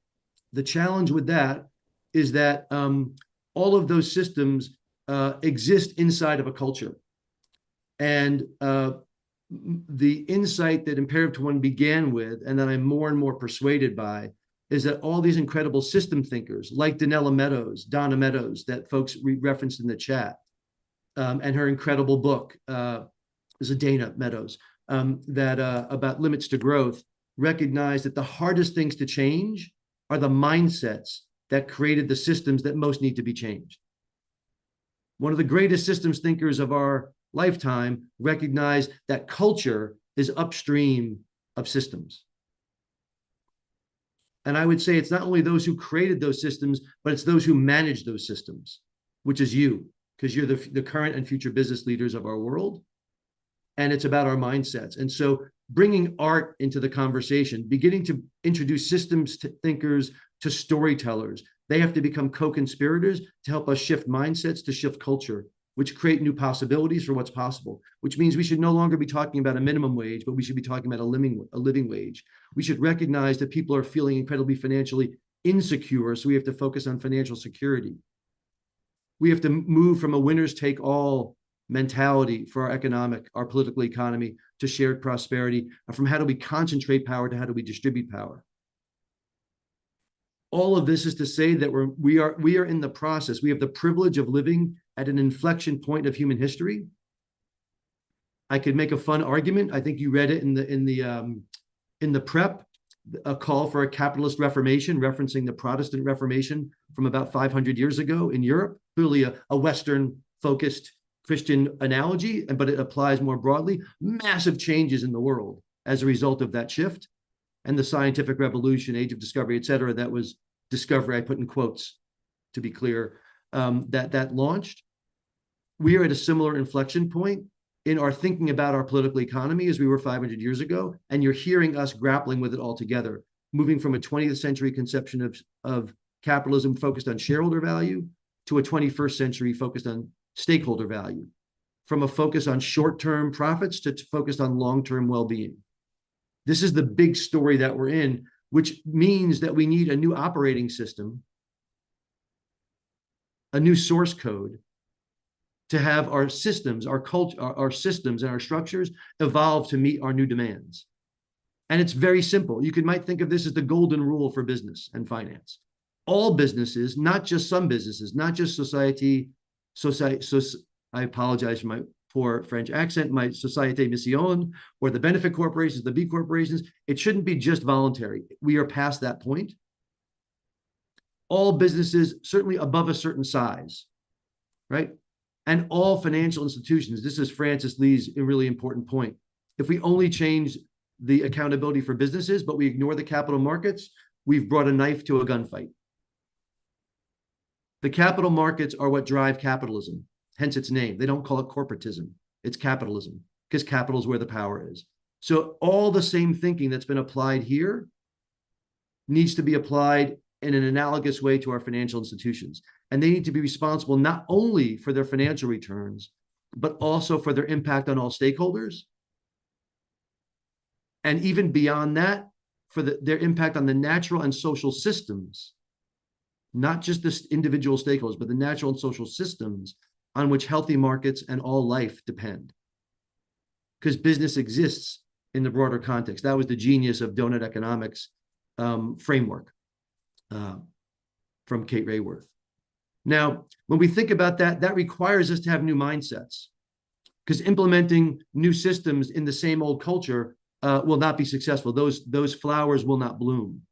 The challenge with that is that all of those systems exist inside of a culture. And the insight that Imperative 21 began with, and that I'm more and more persuaded by, is that all these incredible system thinkers, like Donna Meadows, that folks referenced in the chat, and her incredible book, is a Dana Meadows, about limits to growth, recognize that the hardest things to change are the mindsets that created the systems that most need to be changed. One of the greatest systems thinkers of our lifetime recognized that culture is upstream of systems. And I would say it's not only those who created those systems, but it's those who manage those systems, which is you, because you're the current and future business leaders of our world. And it's about our mindsets. And so bringing art into the conversation, beginning to introduce systems thinkers to storytellers. They have to become co-conspirators to help us shift mindsets, to shift culture, which create new possibilities for what's possible, which means we should no longer be talking about a minimum wage, but we should be talking about a living wage. We should recognize that people are feeling incredibly financially insecure, so we have to focus on financial security. We have to move from a winners take all mentality for our political economy to shared prosperity, and from how do we concentrate power to how do we distribute power. All of this is to say that we are in the process. We have the privilege of living at an inflection point of human history. I could make a fun argument. I think you read it in the prep, a call for a capitalist reformation, referencing the Protestant Reformation from about 500 years ago in Europe. Clearly a Western-focused Christian analogy, but it applies more broadly. Massive changes in the world as a result of that shift. And the scientific revolution, age of discovery, et cetera, that was discovery, I put in quotes to be clear, that launched. We are at a similar inflection point in our thinking about our political economy as we were 500 years ago, and you're hearing us grappling with it all together, moving from a 20th century conception of capitalism focused on shareholder value to a 21st century focused on stakeholder value, from a focus on short-term profits to focused on long-term well-being. This is the big story that we're in, which means that we need a new operating system, a new source code, to have our systems, our culture, our systems and our structures evolve to meet our new demands. And it's very simple. You might think of this as the golden rule for business and finance. All businesses, not just some businesses, not just I apologize for my poor French accent, my Société Mission, or the benefit corporations, the B corporations, it shouldn't be just voluntary. We are past that point. All businesses, certainly above a certain size, right? And all financial institutions, this is Francis Lee's really important point. If we only change the accountability for businesses, but we ignore the capital markets, we've brought a knife to a gunfight. The capital markets are what drive capitalism, hence its name. They don't call it corporatism, it's capitalism, because capital is where the power is. So all the same thinking that's been applied here needs to be applied in an analogous way to our financial institutions. And they need to be responsible not only for their financial returns, but also for their impact on all stakeholders. And even beyond that, for their impact on the natural and social systems, not just the individual stakeholders, but the natural and social systems on which healthy markets and all life depend. Because business exists in the broader context. That was the genius of donut economics framework from Kate Raworth. Now, when we think about that, that requires us to have new mindsets, because implementing new systems in the same old culture will not be successful. Those flowers will not bloom.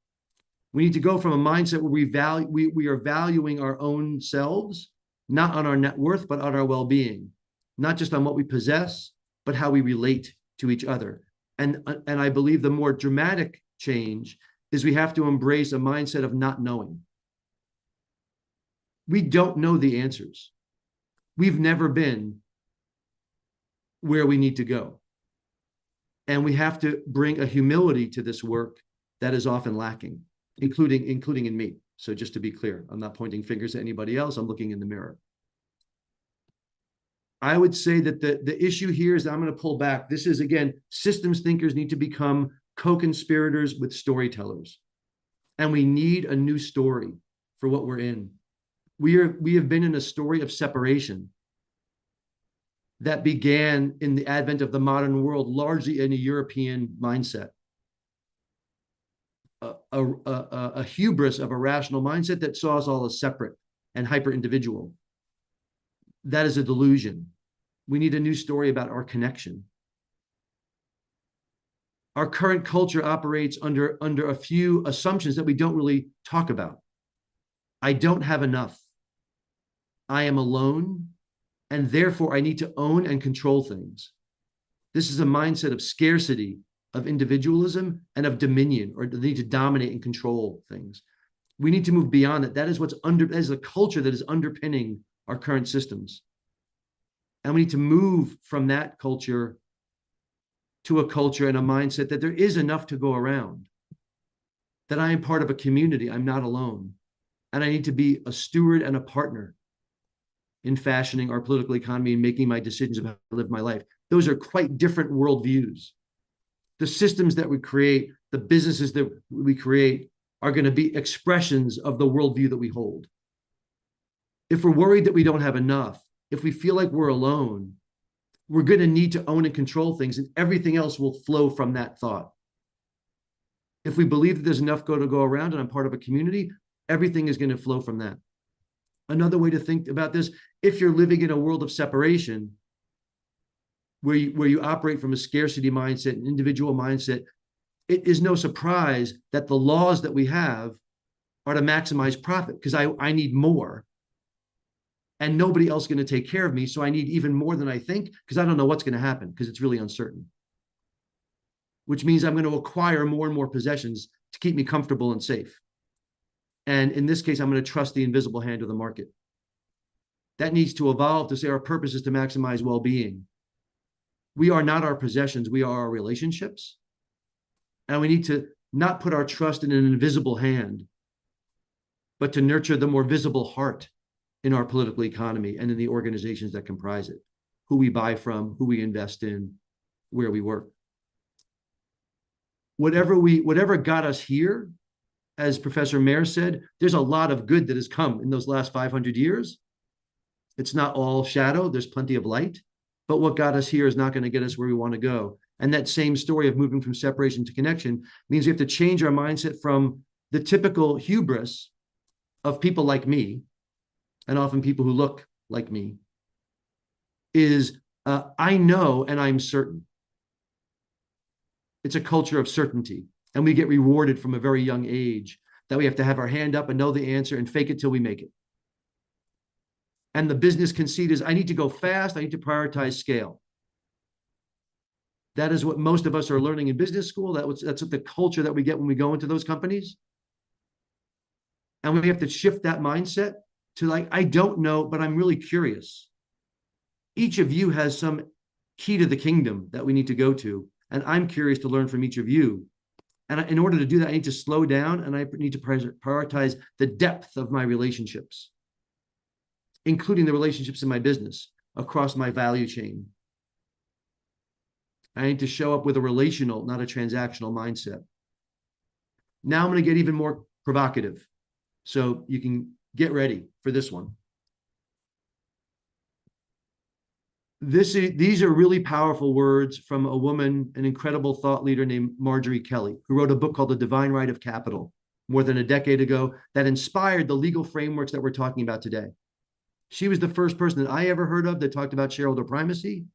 We need to go from a mindset where we are valuing our own selves, not on our net worth, but on our well-being, not just on what we possess, but how we relate to each other. And I believe the more dramatic change is we have to embrace a mindset of not knowing. We don't know the answers. We've never been where we need to go. And we have to bring a humility to this work that is often lacking, including in me. So just to be clear, I'm not pointing fingers at anybody else. I'm looking in the mirror. I would say that the issue here is that I'm going to pull back. This is, again, systems thinkers need to become co-conspirators with storytellers. And we need a new story for what we're in. We have been in a story of separation that began in the advent of the modern world, largely in a European mindset. A hubris of a rational mindset that saw us all as separate and hyper-individual. That is a delusion. We need a new story about our connection. Our current culture operates under a few assumptions that we don't really talk about. I don't have enough. I am alone, and therefore I need to own and control things. This is a mindset of scarcity, of individualism, and of dominion, or the need to dominate and control things. We need to move beyond that. That is that is a culture that is underpinning our current systems. And we need to move from that culture to a culture and a mindset that there is enough to go around, that I am part of a community, I'm not alone, and I need to be a steward and a partner in fashioning our political economy and making my decisions about how to live my life. Those are quite different worldviews. The systems that we create, the businesses that we create, are going to be expressions of the worldview that we hold. If we're worried that we don't have enough, if we feel like we're alone, we're going to need to own and control things, and everything else will flow from that thought. If we believe that there's enough to go around and I'm part of a community, everything is going to flow from that. Another way to think about this, if you're living in a world of separation, where you operate from a scarcity mindset, an individual mindset, it is no surprise that the laws that we have are to maximize profit, because I need more. And nobody else is going to take care of me, so I need even more than I think, because I don't know what's going to happen, because it's really uncertain. Which means I'm going to acquire more and more possessions to keep me comfortable and safe. And in this case, I'm going to trust the invisible hand of the market. That needs to evolve to say our purpose is to maximize well-being. We are not our possessions, we are our relationships. And we need to not put our trust in an invisible hand, but to nurture the more visible heart in our political economy and in the organizations that comprise it, who we buy from, who we invest in, where we work. Whatever got us here, as Professor Mayer said, there's a lot of good that has come in those last 500 years. It's not all shadow, there's plenty of light, but what got us here is not going to get us where we want to go. And that same story of moving from separation to connection means we have to change our mindset from the typical hubris of people like me, and often people who look like me, is I know and I'm certain. It's a culture of certainty, and we get rewarded from a very young age that we have to have our hand up and know the answer and fake it till we make it. And the business conceit is, I need to go fast, I need to prioritize scale. That is what most of us are learning in business school. That's what the culture that we get when we go into those companies. And we have to shift that mindset to like, I don't know, but I'm really curious. Each of you has some key to the kingdom that we need to go to. And I'm curious to learn from each of you. And in order to do that, I need to slow down and I need to prioritize the depth of my relationships, including the relationships in my business across my value chain. I need to show up with a relational, not a transactional mindset. Now I'm going to get even more provocative. So you can get ready for this one. These are really powerful words from a woman, an incredible thought leader named Marjorie Kelly, who wrote a book called The Divine Right of Capital more than a decade ago that inspired the legal frameworks that we're talking about today. She was the first person that I ever heard of that talked about shareholder primacy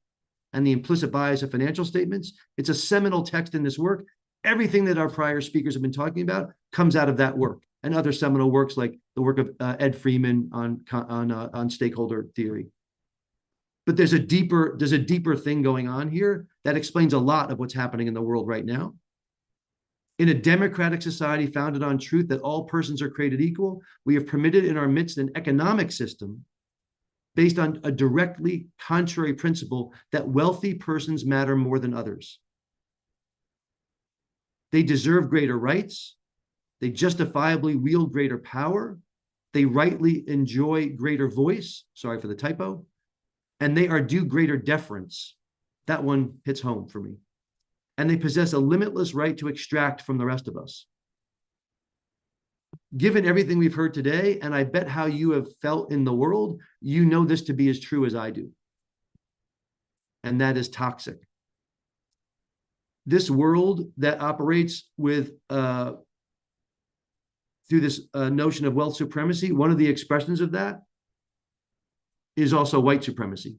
and the implicit bias of financial statements. It's a seminal text in this work. Everything that our prior speakers have been talking about comes out of that work and other seminal works like the work of Ed Freeman on stakeholder theory. But there's a deeper thing going on here that explains a lot of what's happening in the world right now. In a democratic society founded on truth that all persons are created equal, we have permitted in our midst an economic system based on a directly contrary principle that wealthy persons matter more than others. They deserve greater rights. They justifiably wield greater power. They rightly enjoy greater voice. Sorry for the typo. And they are due greater deference. That one hits home for me. And they possess a limitless right to extract from the rest of us. Given everything we've heard today, and I bet how you have felt in the world, you know this to be as true as I do. And that is toxic. This world that operates with through this notion of wealth supremacy, one of the expressions of that is also white supremacy.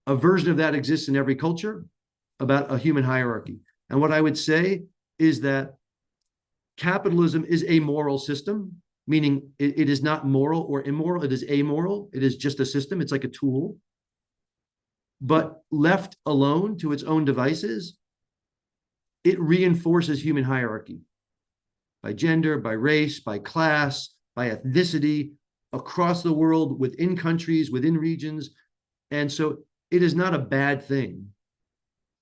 A version of that exists in every culture about a human hierarchy. And what I would say is that capitalism is a moral system, meaning it is not moral or immoral. It is amoral. It is just a system. It's like a tool. But left alone to its own devices, it reinforces human hierarchy by gender, by race, by class, by ethnicity, across the world, within countries, within regions. And so it is not a bad thing.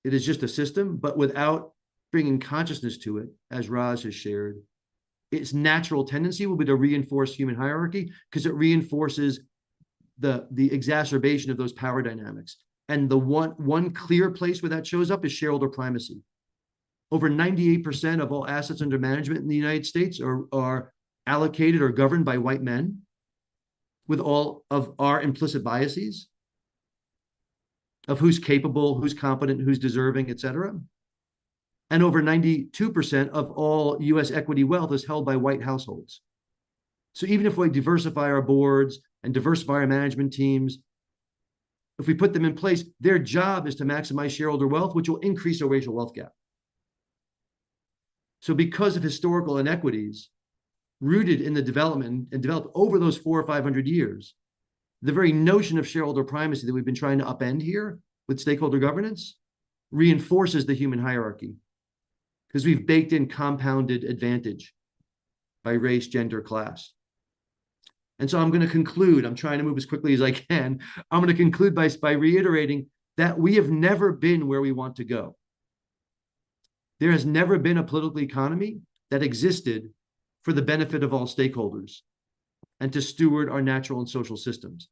It is just a system, but without bringing consciousness to it, as Raz has shared, its natural tendency will be to reinforce human hierarchy because it reinforces the exacerbation of those power dynamics. And the one clear place where that shows up is shareholder primacy. Over 98% of all assets under management in the United States are allocated or governed by white men with all of our implicit biases of who's capable, who's competent, who's deserving, et cetera. And over 92% of all US equity wealth is held by white households. So even if we diversify our boards and diversify our management teams, if we put them in place, their job is to maximize shareholder wealth, which will increase our racial wealth gap. So because of historical inequities rooted in the development and developed over those 400 or 500 years, the very notion of shareholder primacy that we've been trying to upend here with stakeholder governance reinforces the human hierarchy because we've baked in compounded advantage by race, gender, class. And so I'm going to conclude. I'm trying to move as quickly as I can. I'm going to conclude by reiterating that we have never been where we want to go. There has never been a political economy that existed for the benefit of all stakeholders and to steward our natural and social systems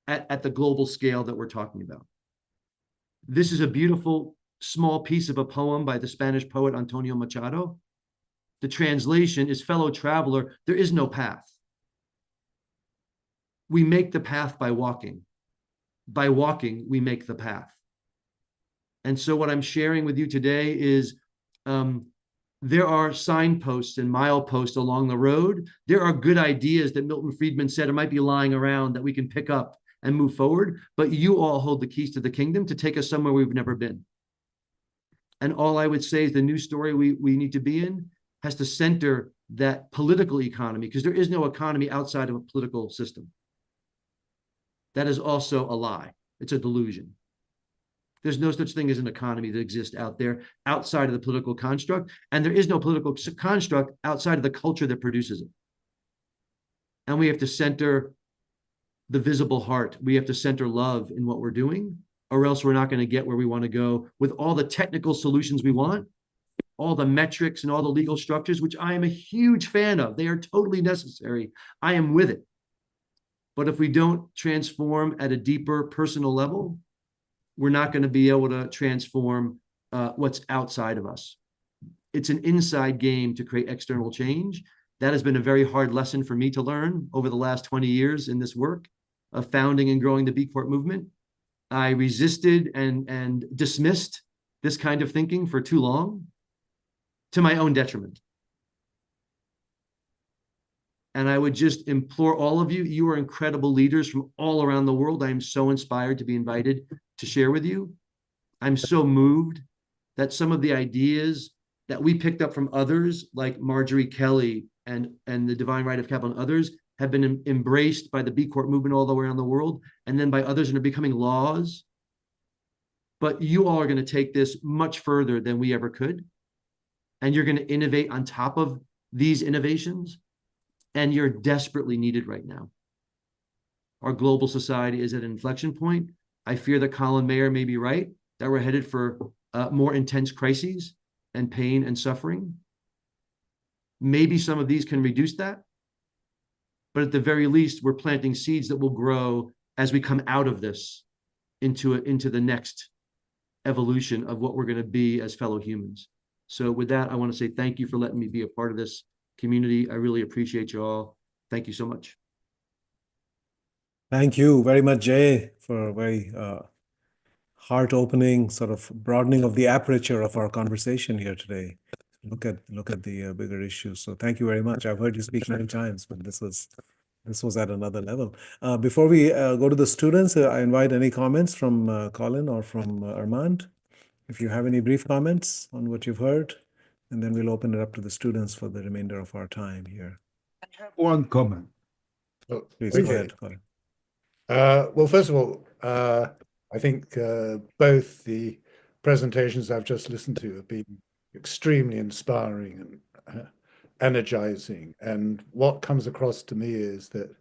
at the global scale that we're talking about. This is a beautiful small piece of a poem by the Spanish poet Antonio Machado. The translation is, fellow traveler, there is no path. We make the path by walking. By walking, we make the path. And so what I'm sharing with you today is there are signposts and mileposts along the road. There are good ideas that Milton Friedman said it might be lying around that we can pick up and move forward, but you all hold the keys to the kingdom to take us somewhere we've never been. And all I would say is the new story we need to be in has to center that political economy, because there is no economy outside of a political system. That is also a lie. It's a delusion. There's no such thing as an economy that exists out there outside of the political construct, and there is no political construct outside of the culture that produces it. And we have to center the visible heart. We have to center love in what we're doing, or else we're not going to get where we want to go with all the technical solutions we want, all the metrics and all the legal structures, which I am a huge fan of. They are totally necessary. I am with it. But if we don't transform at a deeper personal level, we're not going to be able to transform what's outside of us. It's an inside game to create external change. That has been a very hard lesson for me to learn over the last 20 years in this work of founding and growing the B Corp movement. I resisted and dismissed this kind of thinking for too long, to my own detriment. And I would just implore all of you, you are incredible leaders from all around the world. I am so inspired to be invited to share with you. I'm so moved that some of the ideas that we picked up from others, like Marjorie Kelly and the Divine Right of Capital and others, have been embraced by the B Corp movement all the way around the world, and then by others, and are becoming laws. But you all are going to take this much further than we ever could. And you're going to innovate on top of these innovations. And you're desperately needed right now. Our global society is at an inflection point. I fear that Colin Mayer may be right, that we're headed for more intense crises and pain and suffering. Maybe some of these can reduce that. But at the very least, we're planting seeds that will grow as we come out of this into the next evolution of what we're going to be as fellow humans. So with that, I want to say thank you for letting me be a part of this community. I really appreciate you all. Thank you so much. Thank you very much, Jay, for a very heart-opening sort of broadening of the aperture of our conversation here today. Look at the bigger issues. So thank you very much. I've heard you speak many times, but this was at another level. Before we go to the students, I invite any comments from Colin or from Armand. If you have any brief comments on what you've heard, and then we'll open it up to the students for the remainder of our time here. I have one comment. Oh, Please okay. go ahead, Colin. Well, first of all, I think both the presentations I've just listened to have been extremely inspiring and energizing. And what comes across to me is that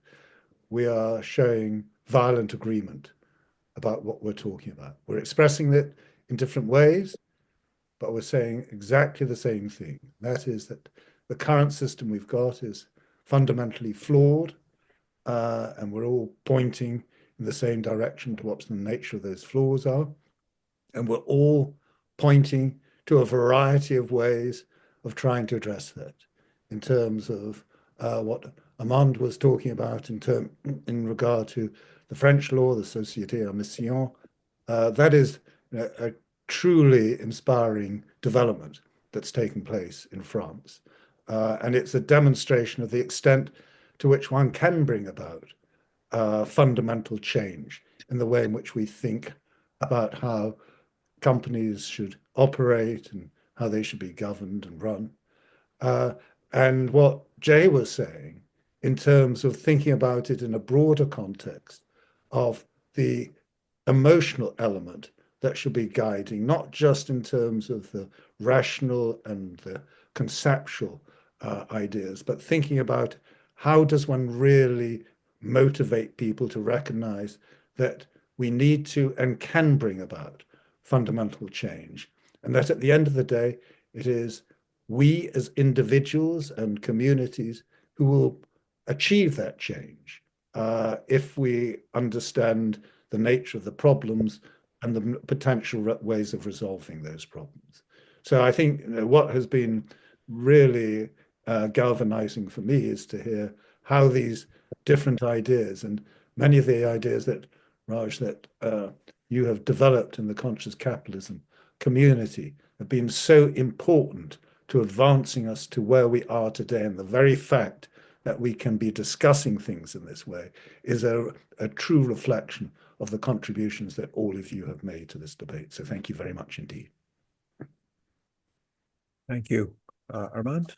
we are showing violent agreement about what we're talking about. We're expressing it in different ways, but we're saying exactly the same thing. That is that the current system we've got is fundamentally flawed, and we're all pointing in the same direction to what the nature of those flaws are. And we're all pointing to a variety of ways of trying to address that in terms of what Armand was talking about in regard to the French law, the Société à Mission. That is a truly inspiring development that's taken place in France. And it's a demonstration of the extent to which one can bring about fundamental change in the way in which we think about how companies should operate and how they should be governed and run. And what Jay was saying in terms of thinking about it in a broader context of the emotional element that should be guiding, not just in terms of the rational and the conceptual ideas, but thinking about how does one really motivate people to recognize that we need to and can bring about fundamental change? And that at the end of the day, it is we as individuals and communities who will achieve that change if we understand the nature of the problems and the potential ways of resolving those problems. So I think what has been really galvanizing for me is to hear how these different ideas, and many of the ideas that, Raj, that you have developed in the conscious capitalism community have been so important to advancing us to where we are today. And the very fact that we can be discussing things in this way is a true reflection of the contributions that all of you have made to this debate. So thank you very much indeed. Thank you. Armand?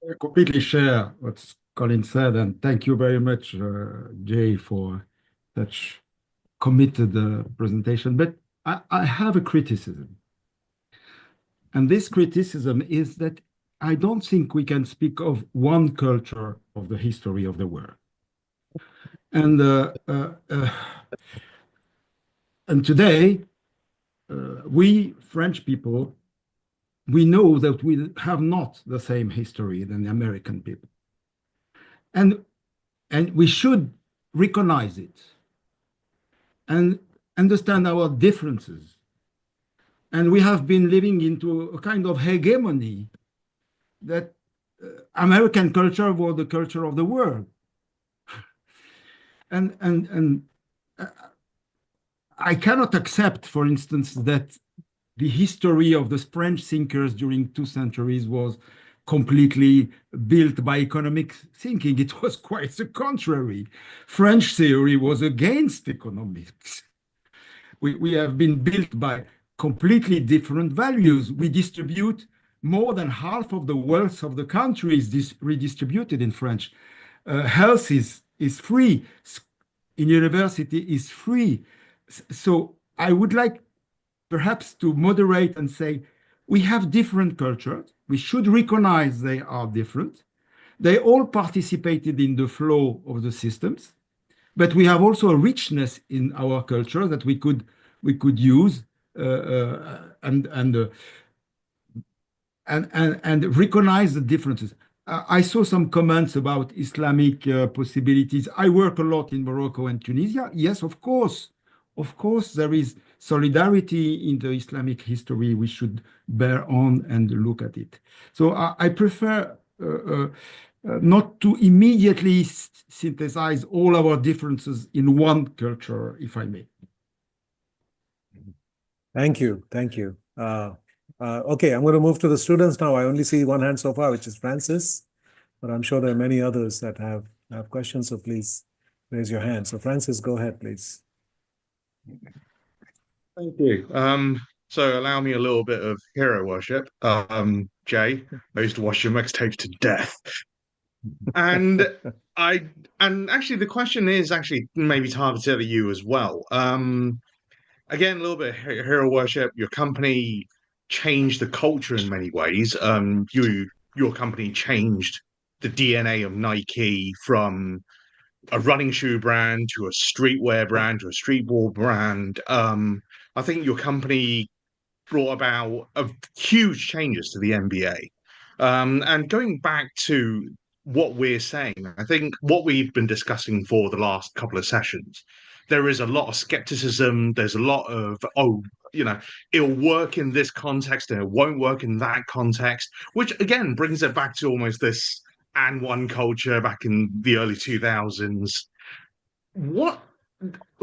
I completely share what Colin said, and thank you very much, Jay, for such committed presentation. But I have a criticism. And this criticism is that I don't think we can speak of one culture of the history of the world. And today, we French people, we know that we have not the same history than the American people. And we should recognize it and understand our differences. And we have been living into a kind of hegemony that American culture was the culture of the world. And I cannot accept, for instance, that the history of the French thinkers during 2 centuries was completely built by economic thinking. It was quite the contrary. French theory was against economics. We have been built by completely different values. We distribute more than half of the wealth of the country is redistributed in French. Health is free. In university is free. So I would like perhaps to moderate and say, we have different cultures. We should recognize they are different. They all participated in the flow of the systems, but we have also a richness in our culture that we could use and recognize the differences. I saw some comments about Islamic possibilities. I work a lot in Morocco and Tunisia. Yes, of course, there is solidarity in the Islamic history. We should bear on and look at it. So I prefer not to immediately synthesize all our differences in one culture, if I may. Thank you. Okay, I'm going to move to the students now. I only see one hand so far, which is Francis, but I'm sure there are many others that have questions, so please raise your hand. So Francis, go ahead, please. Thank you. So allow me a little bit of hero worship. Jay, I used to watch your mixtapes to death. And actually the question is actually maybe targeted at you as well. Again, a little bit of hero worship. Your company changed the culture in many ways. Your company changed the DNA of Nike from a running shoe brand to a streetwear brand to a streetball brand. I think your company brought about huge changes to the NBA. And going back to what we're saying, I think what we've been discussing for the last couple of sessions, there is a lot of skepticism. There's a lot of, it'll work in this context and it won't work in that context, which again brings it back to almost this and one culture back in the early 2000s.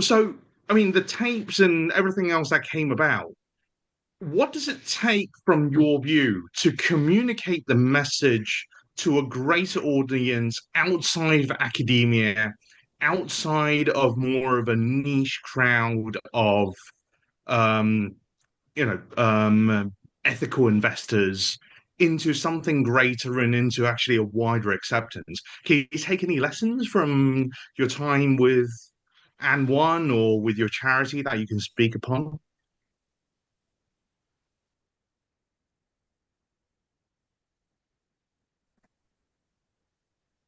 So, I mean, the tapes and everything else that came about, what does it take from your view to communicate the message to a greater audience outside of academia, outside of more of a niche crowd of ethical investors, into something greater and into actually a wider acceptance? Can you take any lessons from your time with And One or with your charity that you can speak upon?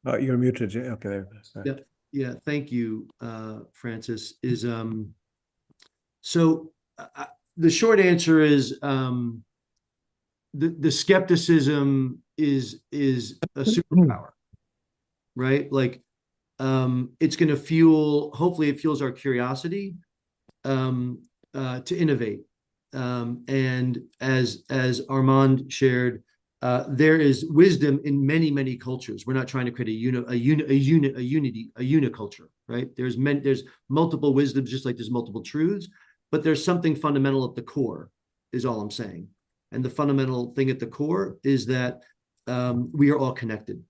You're muted, Jay. Okay, there we go. Yeah, yeah. Thank you, Francis. So the short answer is the skepticism is a superpower, right? Like it's going to fuel. Hopefully, it fuels our curiosity to innovate. And as Armand shared, there is wisdom in many cultures. We're not trying to create a uniculture, right? There's multiple wisdoms, just like there's multiple truths, but there's something fundamental at the core, is all I'm saying. And the fundamental thing at the core is that we are all connected,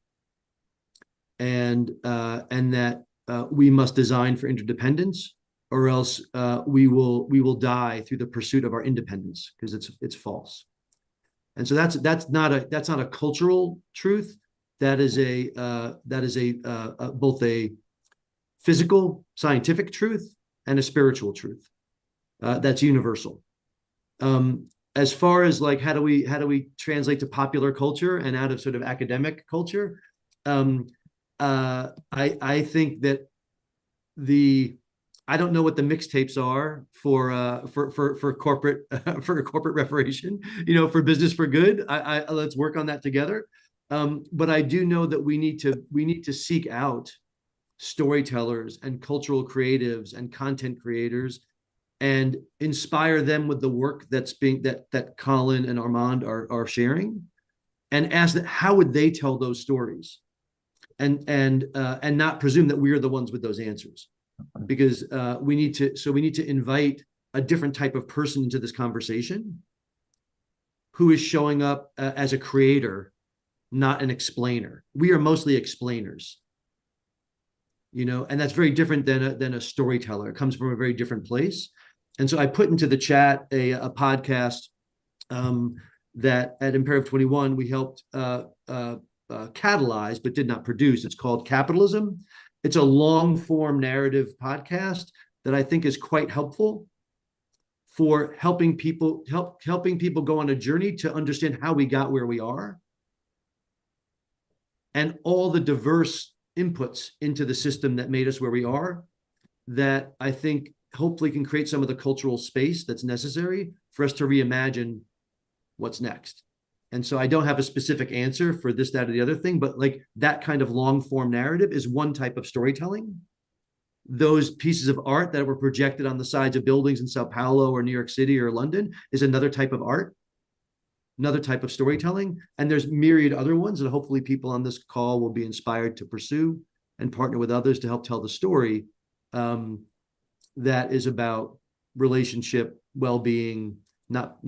and that we must design for interdependence, or else we will die through the pursuit of our independence, because it's false. And so that's not a cultural truth. That is both a physical, scientific truth and a spiritual truth that's universal. As far as like how do we translate to popular culture and out of sort of academic culture, I think that I don't know what the mixtapes are for corporate for corporate reparation, for business for good. Let's work on that together. But I do know that we need to seek out storytellers and cultural creatives and content creators and inspire them with the work that Colin and Armand are sharing, and ask that how would they tell those stories, and not presume that we are the ones with those answers, because we need to invite a different type of person into this conversation who is showing up as a creator, not an explainer. We are mostly explainers, and that's very different than a storyteller. It comes from a very different place. And so I put into the chat a podcast that at Imperative 21 we helped catalyze but did not produce. It's called Capitalism. It's a long form narrative podcast that I think is quite helpful for helping people go on a journey to understand how we got where we are and all the diverse inputs into the system that made us where we are, that I think hopefully can create some of the cultural space that's necessary for us to reimagine what's next. And so I don't have a specific answer for this, that, or the other thing, but like that kind of long form narrative is one type of storytelling. Those pieces of art that were projected on the sides of buildings in Sao Paulo or New York City or London is another type of art, another type of storytelling. And there's myriad other ones that hopefully people on this call will be inspired to pursue and partner with others to help tell the story that is about relationship, well-being, not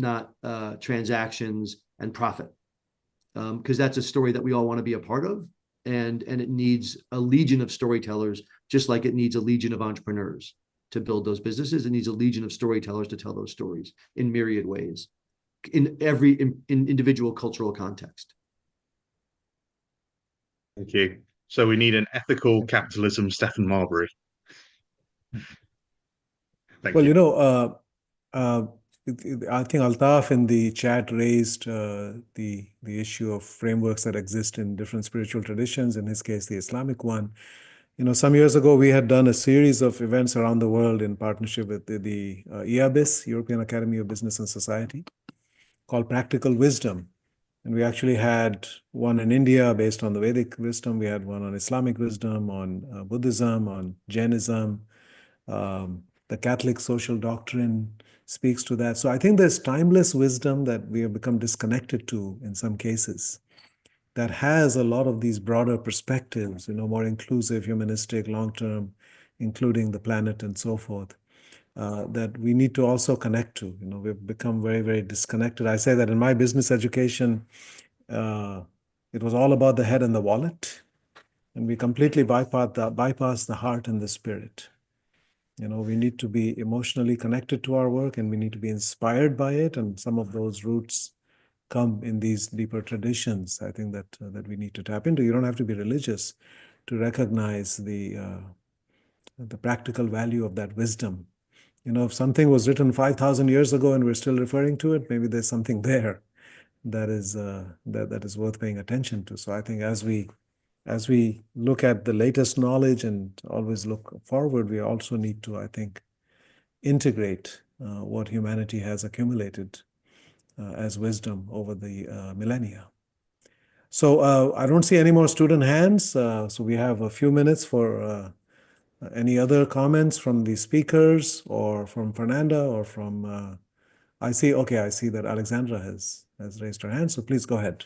transactions and profit, because that's a story that we all want to be a part of, and it needs a legion of storytellers, just like it needs a legion of entrepreneurs to build those businesses. It needs a legion of storytellers to tell those stories in myriad ways, in individual cultural context. Thank you. So we need an ethical capitalism, Stephen Marbury. Thank Well, you. I think Altaf in the chat raised the issue of frameworks that exist in different spiritual traditions, in his case, the Islamic one. Some years ago, we had done a series of events around the world in partnership with the IABIS, European Academy of Business and Society, called Practical Wisdom. And we actually had one in India based on the Vedic wisdom. We had one on Islamic wisdom, on Buddhism, on Jainism. The Catholic social doctrine speaks to that. So I think there's timeless wisdom that we have become disconnected to in some cases, that has a lot of these broader perspectives, more inclusive, humanistic, long-term, including the planet and so forth, that we need to also connect to. We've become very, very disconnected. I say that in my business education, it was all about the head and the wallet, and we completely bypass the heart and the spirit. We need to be emotionally connected to our work, and we need to be inspired by it. And some of those roots come in these deeper traditions, I think, that we need to tap into. You don't have to be religious to recognize the practical value of that wisdom. If something was written 5,000 years ago and we're still referring to it, maybe there's something there that is worth paying attention to. So I think as we as we look at the latest knowledge and always look forward, we also need to, I think, integrate what humanity has accumulated as wisdom over the millennia. So I don't see any more student hands, so we have a few minutes for any other comments from the speakers or from Fernanda or from, I see that Alexandra has raised her hand, so please go ahead.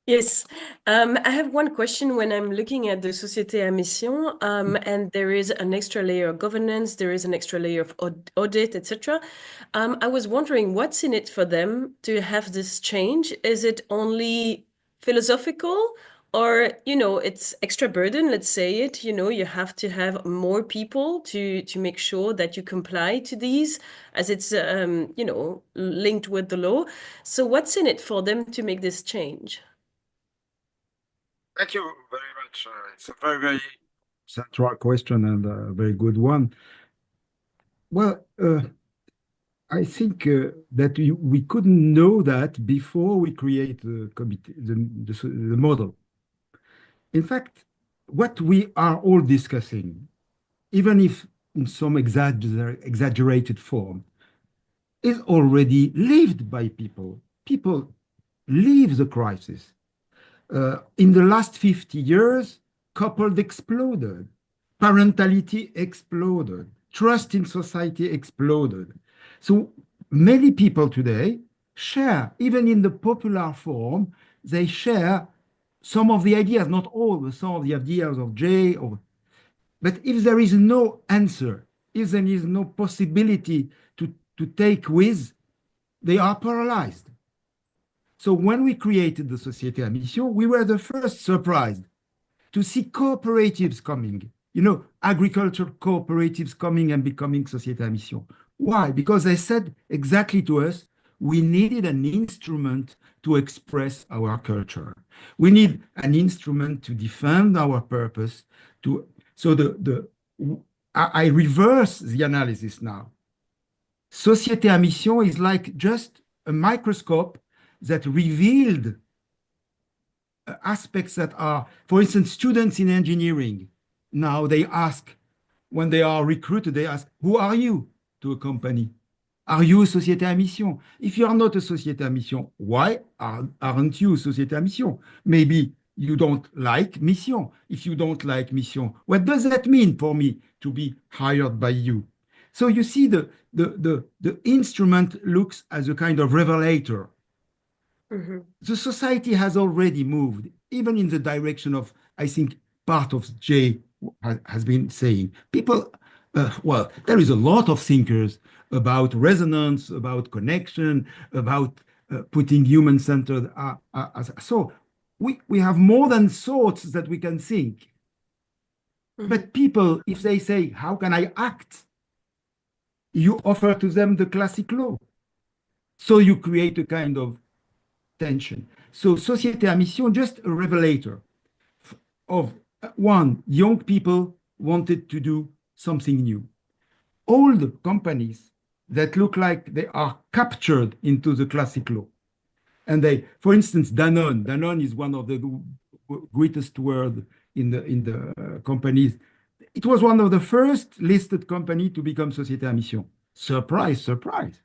Yes, I have one question when I'm looking at the Société à Mission, and there is an extra layer of governance, there is an extra layer of audit, etc. I was wondering what's in it for them to have this change? Is it only philosophical, or it's extra burden? Let's say it. You have to have more people to make sure that you comply to these, as it's linked with the law. So what's in it for them to make this change? Thank you very much. It's a very, very central question and a very good one. Well, I think that we couldn't know that before we create the committee, the model. In fact, what we are all discussing, even if in some exaggerated form, is already lived by people. People live the crisis. In the last 50 years, coupled exploded, parentality exploded, trust in society exploded. So many people today share, even in the popular form, they share some of the ideas, not all, but some of the ideas of Jay. But if there is no answer, if there is no possibility to take with, they are paralyzed. So when we created the Société à Mission, we were the first surprised to see cooperatives coming, agriculture cooperatives coming and becoming Société à Mission. Why? Because they said exactly to us, we needed an instrument to express our culture. We need an instrument to defend our purpose. I reverse the analysis now. Société à Mission is like just a microscope that revealed aspects that are, for instance, students in engineering. Now they ask, when they are recruited, they ask, who are you to a company? Are you a Société à Mission? If you are not a Société à Mission, why aren't you a Société à Mission? Maybe you don't like Mission. If you don't like Mission, what does that mean for me to be hired by you? So you see, the instrument looks as a kind of revelator. Mm-hmm. The society has already moved, even in the direction of, I think, part of Jay has been saying. People, well, there is a lot of thinkers about resonance, about connection, about putting human-centered. So we have more than thoughts that we can think. Mm-hmm. But people, if they say, how can I act? You offer to them the classic law. So you create a kind of tension. So Société à Mission, just a revelator of one, young people wanted to do something new. Old companies that look like they are captured into the classic law. And they, for instance, Danone is one of the greatest words in the companies. It was one of the first listed company to become Société à Mission. Surprise, surprise.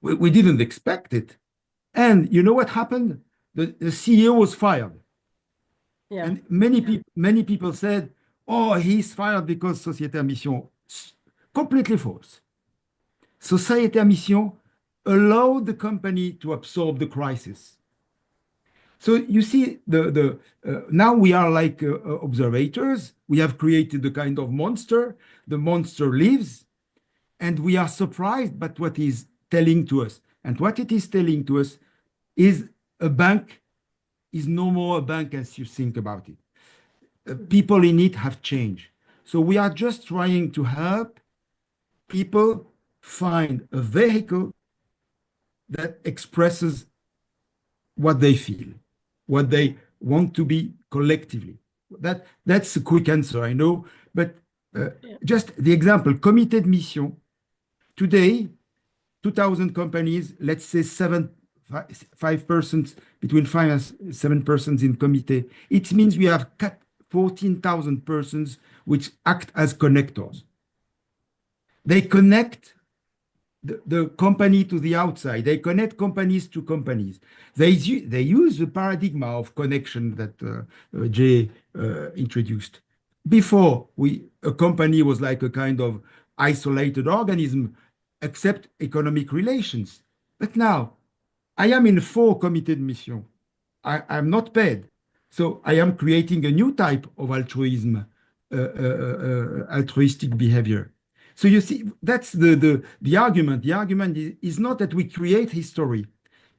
We didn't expect it. And you know what happened? The CEO was fired. Yeah. And many people said, oh, he's fired because Société à Mission. Completely false. Société à Mission allowed the company to absorb the crisis. So you see, now we are like observators. We have created a kind of monster. The monster lives, and we are surprised by what is telling to us. And what it is telling to us is a bank is no more a bank as you think about it. People in it have changed. So we are just trying to help people find a vehicle that expresses what they feel, what they want to be collectively. That's a quick answer, I know, but just the example, Comité de Mission. Today, 2,000 companies, let's say 5%, between 5 and 7% in committee. It means we have 14,000 persons which act as connectors. They connect the company to the outside. They connect companies to companies. They use the paradigm of connection that Jay introduced. Before, a company was like a kind of isolated organism, except economic relations. But now, I am in 4 committed missions. I'm not paid. So I am creating a new type of altruism, altruistic behavior. So you see, that's the argument. The argument is not that we create history,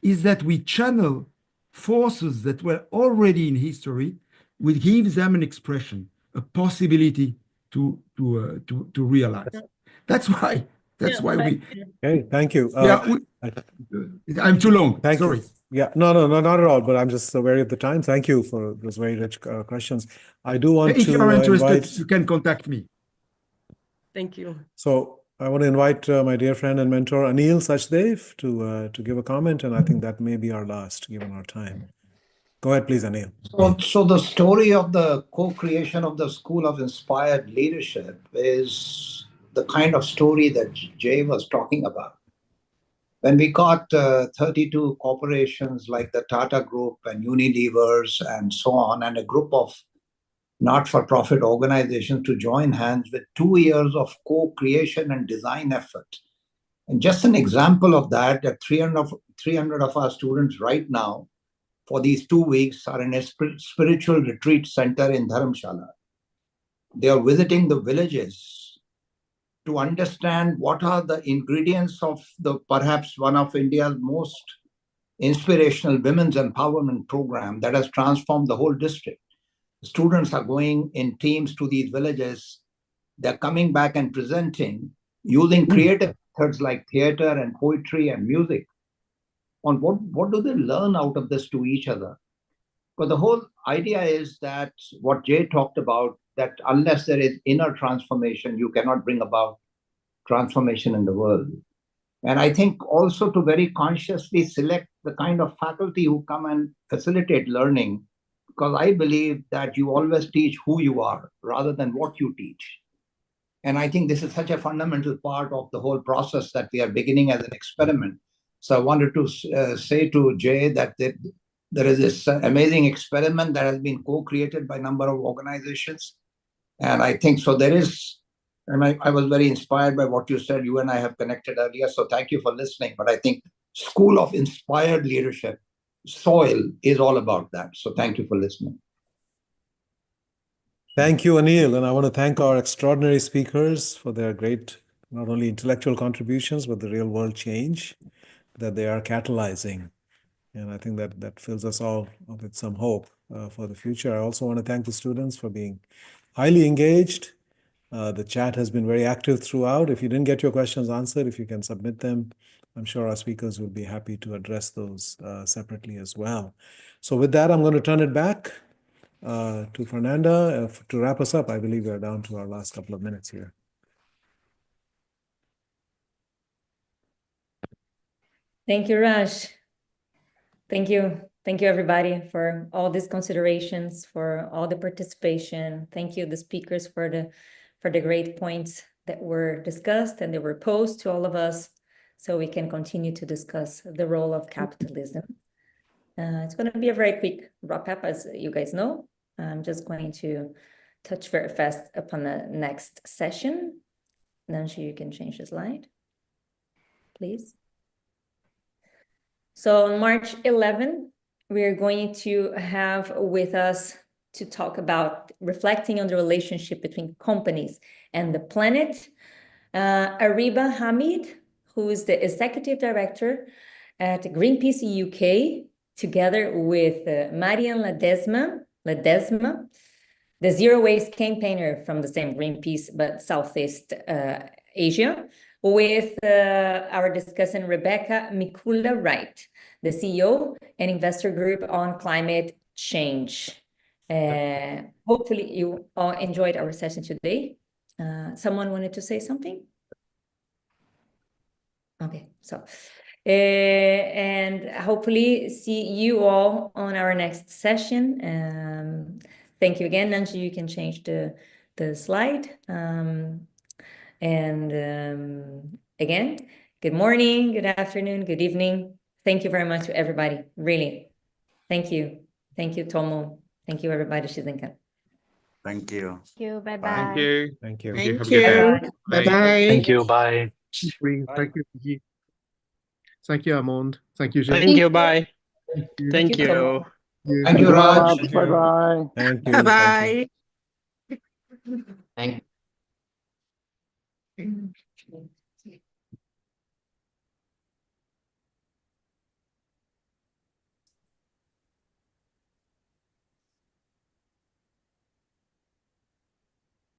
is that we channel forces that were already in history. We give them an expression, a possibility to realize. That's why we. Okay, thank you. I'm too long. Thank Sorry. you. Yeah, no, not at all. But I'm just aware of the time. Thank you for those very rich questions. I do want If to you are interested, invite. you can contact me. Thank you. So I want to invite my dear friend and mentor Anil Sachdev to give a comment, and I think that may be our last, given our time. Go ahead, please, Anil. So the story of the co-creation of the School of Inspired Leadership is the kind of story that Jay was talking about. When we got 32 corporations like the Tata Group and Unilevers and so on, and a group of not-for-profit organizations to join hands with 2 years of co-creation and design effort. And just an example of that, 300 of our students right now for these 2 weeks are in a spiritual retreat center in Dharamshala. They are visiting the villages to understand what are the ingredients of the perhaps one of India's most inspirational women's empowerment program that has transformed the whole district. Students are going in teams to these villages. They're coming back and presenting using creative methods like theater and poetry and music on what do they learn out of this to each other. But the whole idea is that what Jay talked about, that unless there is inner transformation, you cannot bring about transformation in the world. And I think also to very consciously select the kind of faculty who come and facilitate learning, because I believe that you always teach who you are rather than what you teach. And I think this is such a fundamental part of the whole process that we are beginning as an experiment. So I wanted to say to Jay that there is this amazing experiment that has been co-created by a number of organizations. And I think so there is, and I was very inspired by what you said. You and I have connected earlier. So thank you for listening. But I think School of Inspired Leadership, soil is all about that. So thank you for listening. Thank you, Anil. And I want to thank our extraordinary speakers for their great, not only intellectual contributions, but the real world change that they are catalyzing. And I think that fills us all with some hope for the future. I also want to thank the students for being highly engaged. The chat has been very active throughout. If you didn't get your questions answered, if you can submit them, I'm sure our speakers will be happy to address those separately as well. So with that, I'm going to turn it back to Fernanda to wrap us up. I believe we are down to our last couple of minutes here. Thank you, Raj. Thank you. Thank you, everybody, for all these considerations, for all the participation. Thank you, the speakers, for the great points that were discussed and they were posed to all of us so we can continue to discuss the role of capitalism. It's going to be a very quick wrap-up, as you guys know. I'm just going to touch very fast upon the next session. Nancy, you can change the slide, please. So on March 11, we are going to have with us to talk about reflecting on the relationship between companies and the planet. Ariba Hamid, who is the executive director at Greenpeace UK, together with Marian Ledesma, the zero waste campaigner from the same Greenpeace, but Southeast Asia, with our discussant Rebecca Mikula Wright, the CEO and investor group on climate change. Hopefully you all enjoyed our session today. Someone wanted to say something? Okay, so and hopefully see you all on our next session. Thank you again, Nancy. You can change the slide. Again, good morning, good afternoon, good evening. Thank you very much to everybody, really. Thank you. Thank you, Tomo. Thank you, everybody, Shizenka. Thank you. Thank you. Bye Thank bye. you. Thank you. Thank you. Have a Thank good day. you. Bye. Bye-bye. Thank you. Bye. Thank you. Thank you, Armand. Thank you, Jay. Thank you. Bye. Thank you, Thank Tomo. you. Thank you, Raj. Bye-bye. Thank you. Bye-bye. Thank you.